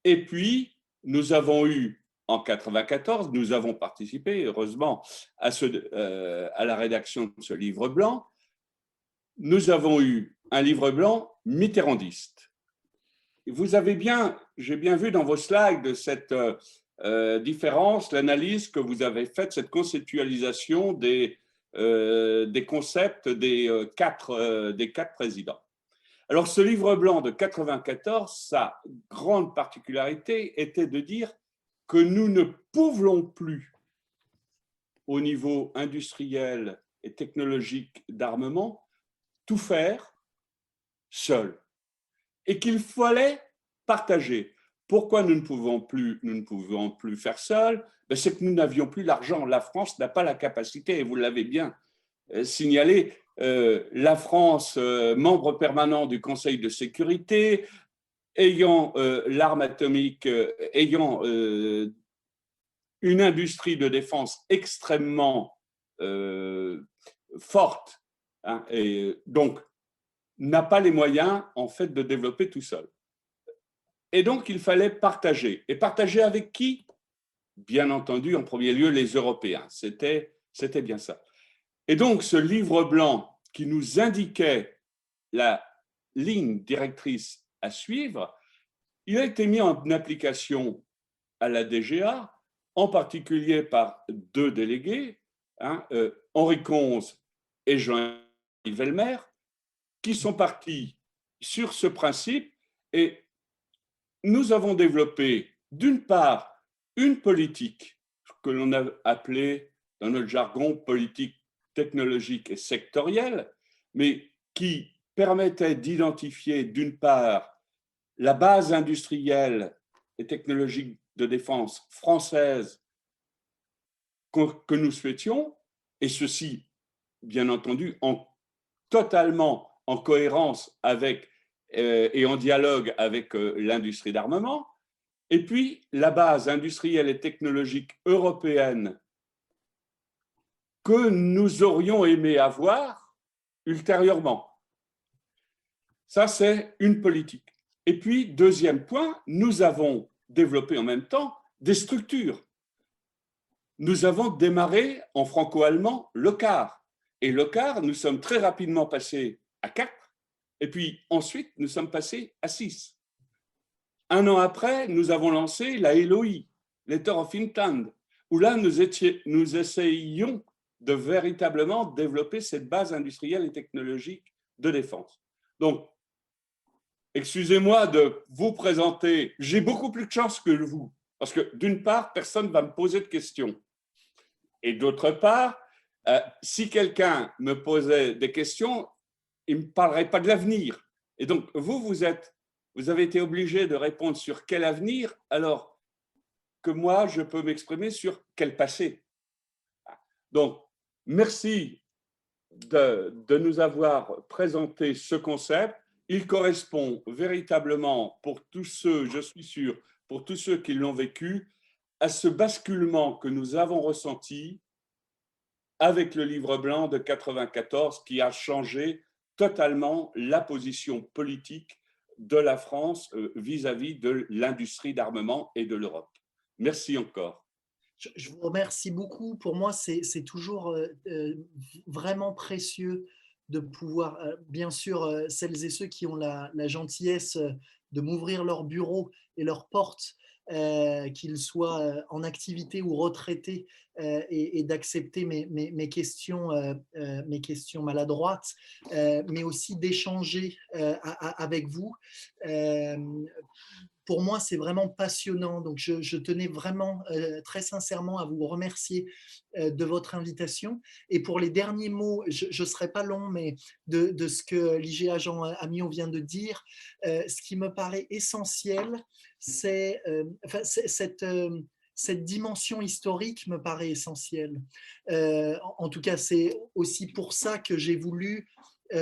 et puis nous avons eu en 94, nous avons participé, heureusement, à la rédaction de ce livre blanc. Nous avons eu un livre blanc mitterrandiste. J'ai bien vu dans vos slides cette différence, l'analyse que vous avez faite, cette conceptualisation des concepts des quatre présidents. Alors, ce livre blanc de 94, sa grande particularité était de dire que nous ne pouvions plus, au niveau industriel et technologique d'armement, tout faire seul et qu'il fallait partager. Pourquoi nous ne pouvons plus faire seul? C'est que nous n'avions plus l'argent. La France n'a pas la capacité, et vous l'avez bien signaler la France, membre permanent du Conseil de sécurité, ayant l'arme atomique, ayant une industrie de défense extrêmement forte, hein, et donc n'a pas les moyens en fait de développer tout seul. Et donc il fallait partager. Et partager avec qui? Bien entendu, en premier lieu, les Européens. C'était bien ça. Et donc ce livre blanc qui nous indiquait la ligne directrice à suivre, il a été mis en application à la DGA, en particulier par 2 délégués, hein, Henri Conze et Jean-Yves Velmer, qui sont partis sur ce principe, et nous avons développé d'une part une politique que l'on a appelée dans notre jargon politique technologique et sectorielle, mais qui permettait d'identifier d'une part la base industrielle et technologique de défense française que nous souhaitions, et ceci, bien entendu, totalement en cohérence avec et en dialogue avec l'industrie d'armement, et puis la base industrielle et technologique européenne que nous aurions aimé avoir ultérieurement. Ça, c'est une politique. Et puis, deuxième point, nous avons développé en même temps des structures. Nous avons démarré en franco-allemand l'OCAR. Et l'OCAR, nous sommes très rapidement passés à 4, et puis ensuite, nous sommes passés à 6. Un an après, nous avons lancé la LOI, Letter of Intent, où là, nous essayions de véritablement développer cette base industrielle et technologique de défense. Donc, excusez-moi de vous présenter, j'ai beaucoup plus de chance que vous, parce que d'une part, personne ne va me poser de questions. Et d'autre part, si quelqu'un me posait des questions, il ne me parlerait pas de l'avenir. Et donc, vous avez été obligé de répondre sur quel avenir, alors que moi, je peux m'exprimer sur quel passé. Donc, merci de nous avoir présenté ce concept. Il correspond véritablement pour tous ceux, je suis sûr, pour tous ceux qui l'ont vécu, à ce basculement que nous avons ressenti avec le livre blanc de 1994 qui a changé totalement la position politique de la France vis-à-vis de l'industrie d'armement et de l'Europe. Merci encore. Je vous remercie beaucoup. Pour moi, c'est toujours vraiment précieux de pouvoir, bien sûr, celles et ceux qui ont la gentillesse de m'ouvrir leur bureau et leurs portes, qu'ils soient en activité ou retraités, et d'accepter mes questions maladroites, mais aussi d'échanger avec vous. Pour moi, c'est vraiment passionnant. Donc, je tenais vraiment très sincèrement à vous remercier de votre invitation. Et pour les derniers mots, je ne serai pas long, mais de ce que l'IGA Jean Amiot vient de dire, ce qui me paraît essentiel, c'est cette dimension historique me paraît essentielle. En tout cas, c'est aussi pour ça que j'ai voulu,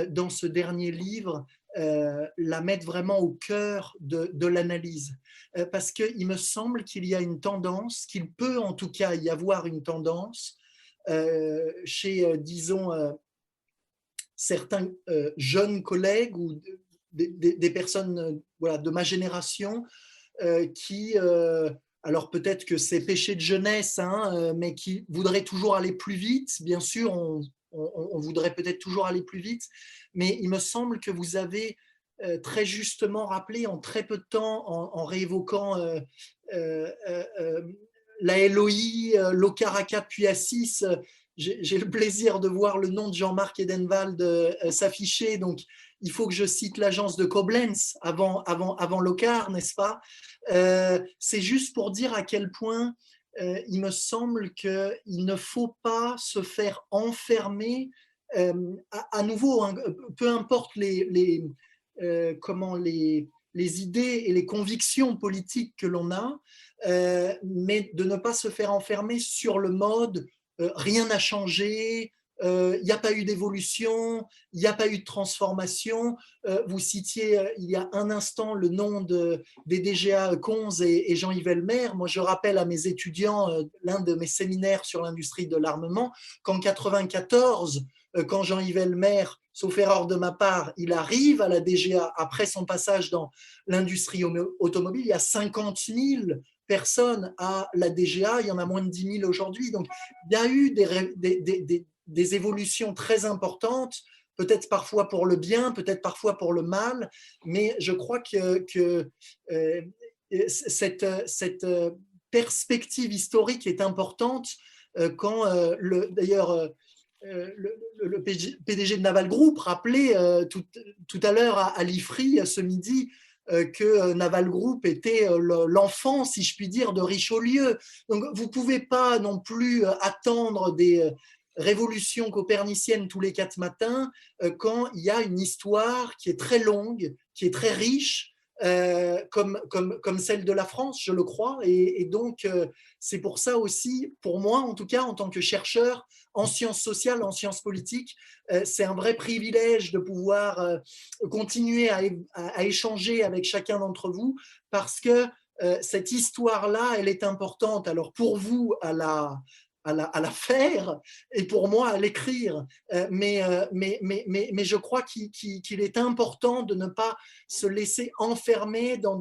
dans ce dernier livre, la mettre vraiment au cœur de l'analyse. Parce qu'il me semble qu'il y a une tendance, qu'il peut en tout cas y avoir une tendance chez, disons, certains jeunes collègues ou des personnes voilà, de ma génération qui, alors peut-être que c'est péché de jeunesse, hein, mais qui voudraient toujours aller plus vite. Bien sûr, on voudrait peut-être toujours aller plus vite, mais il me semble que vous avez très justement rappelé en très peu de temps, en réévoquant la LOI, l'OCAR à 4 puis à 6, j'ai le plaisir de voir le nom de Jean-Marc Edenwald s'afficher, donc il faut que je cite l'agence de Koblenz avant l'OCAR, n'est-ce pas? C'est juste pour dire à quel point il me semble qu'il ne faut pas se faire enfermer à nouveau, hein, peu importe les idées et les convictions politiques que l'on a, mais de ne pas se faire enfermer sur le mode rien n'a changé, il n'y a pas eu d'évolution, il n'y a pas eu de transformation. Vous citiez il y a un instant le nom des DGA Conze et Jean-Yves Elmer. Moi, je rappelle à mes étudiants l'un de mes séminaires sur l'industrie de l'armement qu'en 1994, quand Jean-Yves Elmer, sauf erreur de ma part, il arrive à la DGA après son passage dans l'industrie automobile, il y a 50 000 personnes à la DGA, il y en a moins de 10 000 aujourd'hui. Donc, il y a eu des évolutions très importantes, peut-être parfois pour le bien, peut-être parfois pour le mal, mais je crois que cette perspective historique est importante quand, d'ailleurs, le PDG de Naval Group rappelait tout à l'heure à l'IFRI ce midi que Naval Group était l'enfant, si je puis dire, de Richelieu. Donc, vous ne pouvez pas non plus attendre des révolutions coperniciennes tous les 4 matins quand il y a une histoire qui est très longue, qui est très riche, comme celle de la France, je le crois. Et donc, c'est pour ça aussi, pour moi en tout cas, en tant que chercheur en sciences sociales, en sciences politiques, c'est un vrai privilège de pouvoir continuer à échanger avec chacun d'entre vous parce que cette histoire-là, elle est importante. Alors pour vous, à la faire et pour moi à l'écrire. Mais je crois qu'il est important de ne pas se laisser enfermer dans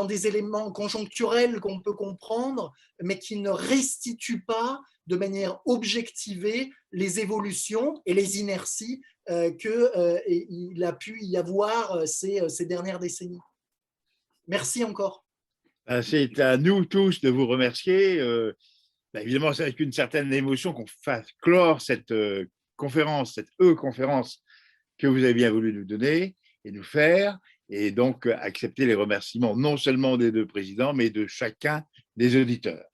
des éléments conjoncturels qu'on peut comprendre, mais qui ne restituent pas de manière objectivée les évolutions et les inerties qu'il a pu y avoir ces dernières décennies. Merci encore. C'est à nous tous de vous remercier. Évidemment, c'est avec une certaine émotion qu'on fasse clore cette conférence, cette conférence que vous avez bien voulu nous donner et nous faire, et donc accepter les remerciements non seulement des 2 présidents, mais de chacun des auditeurs.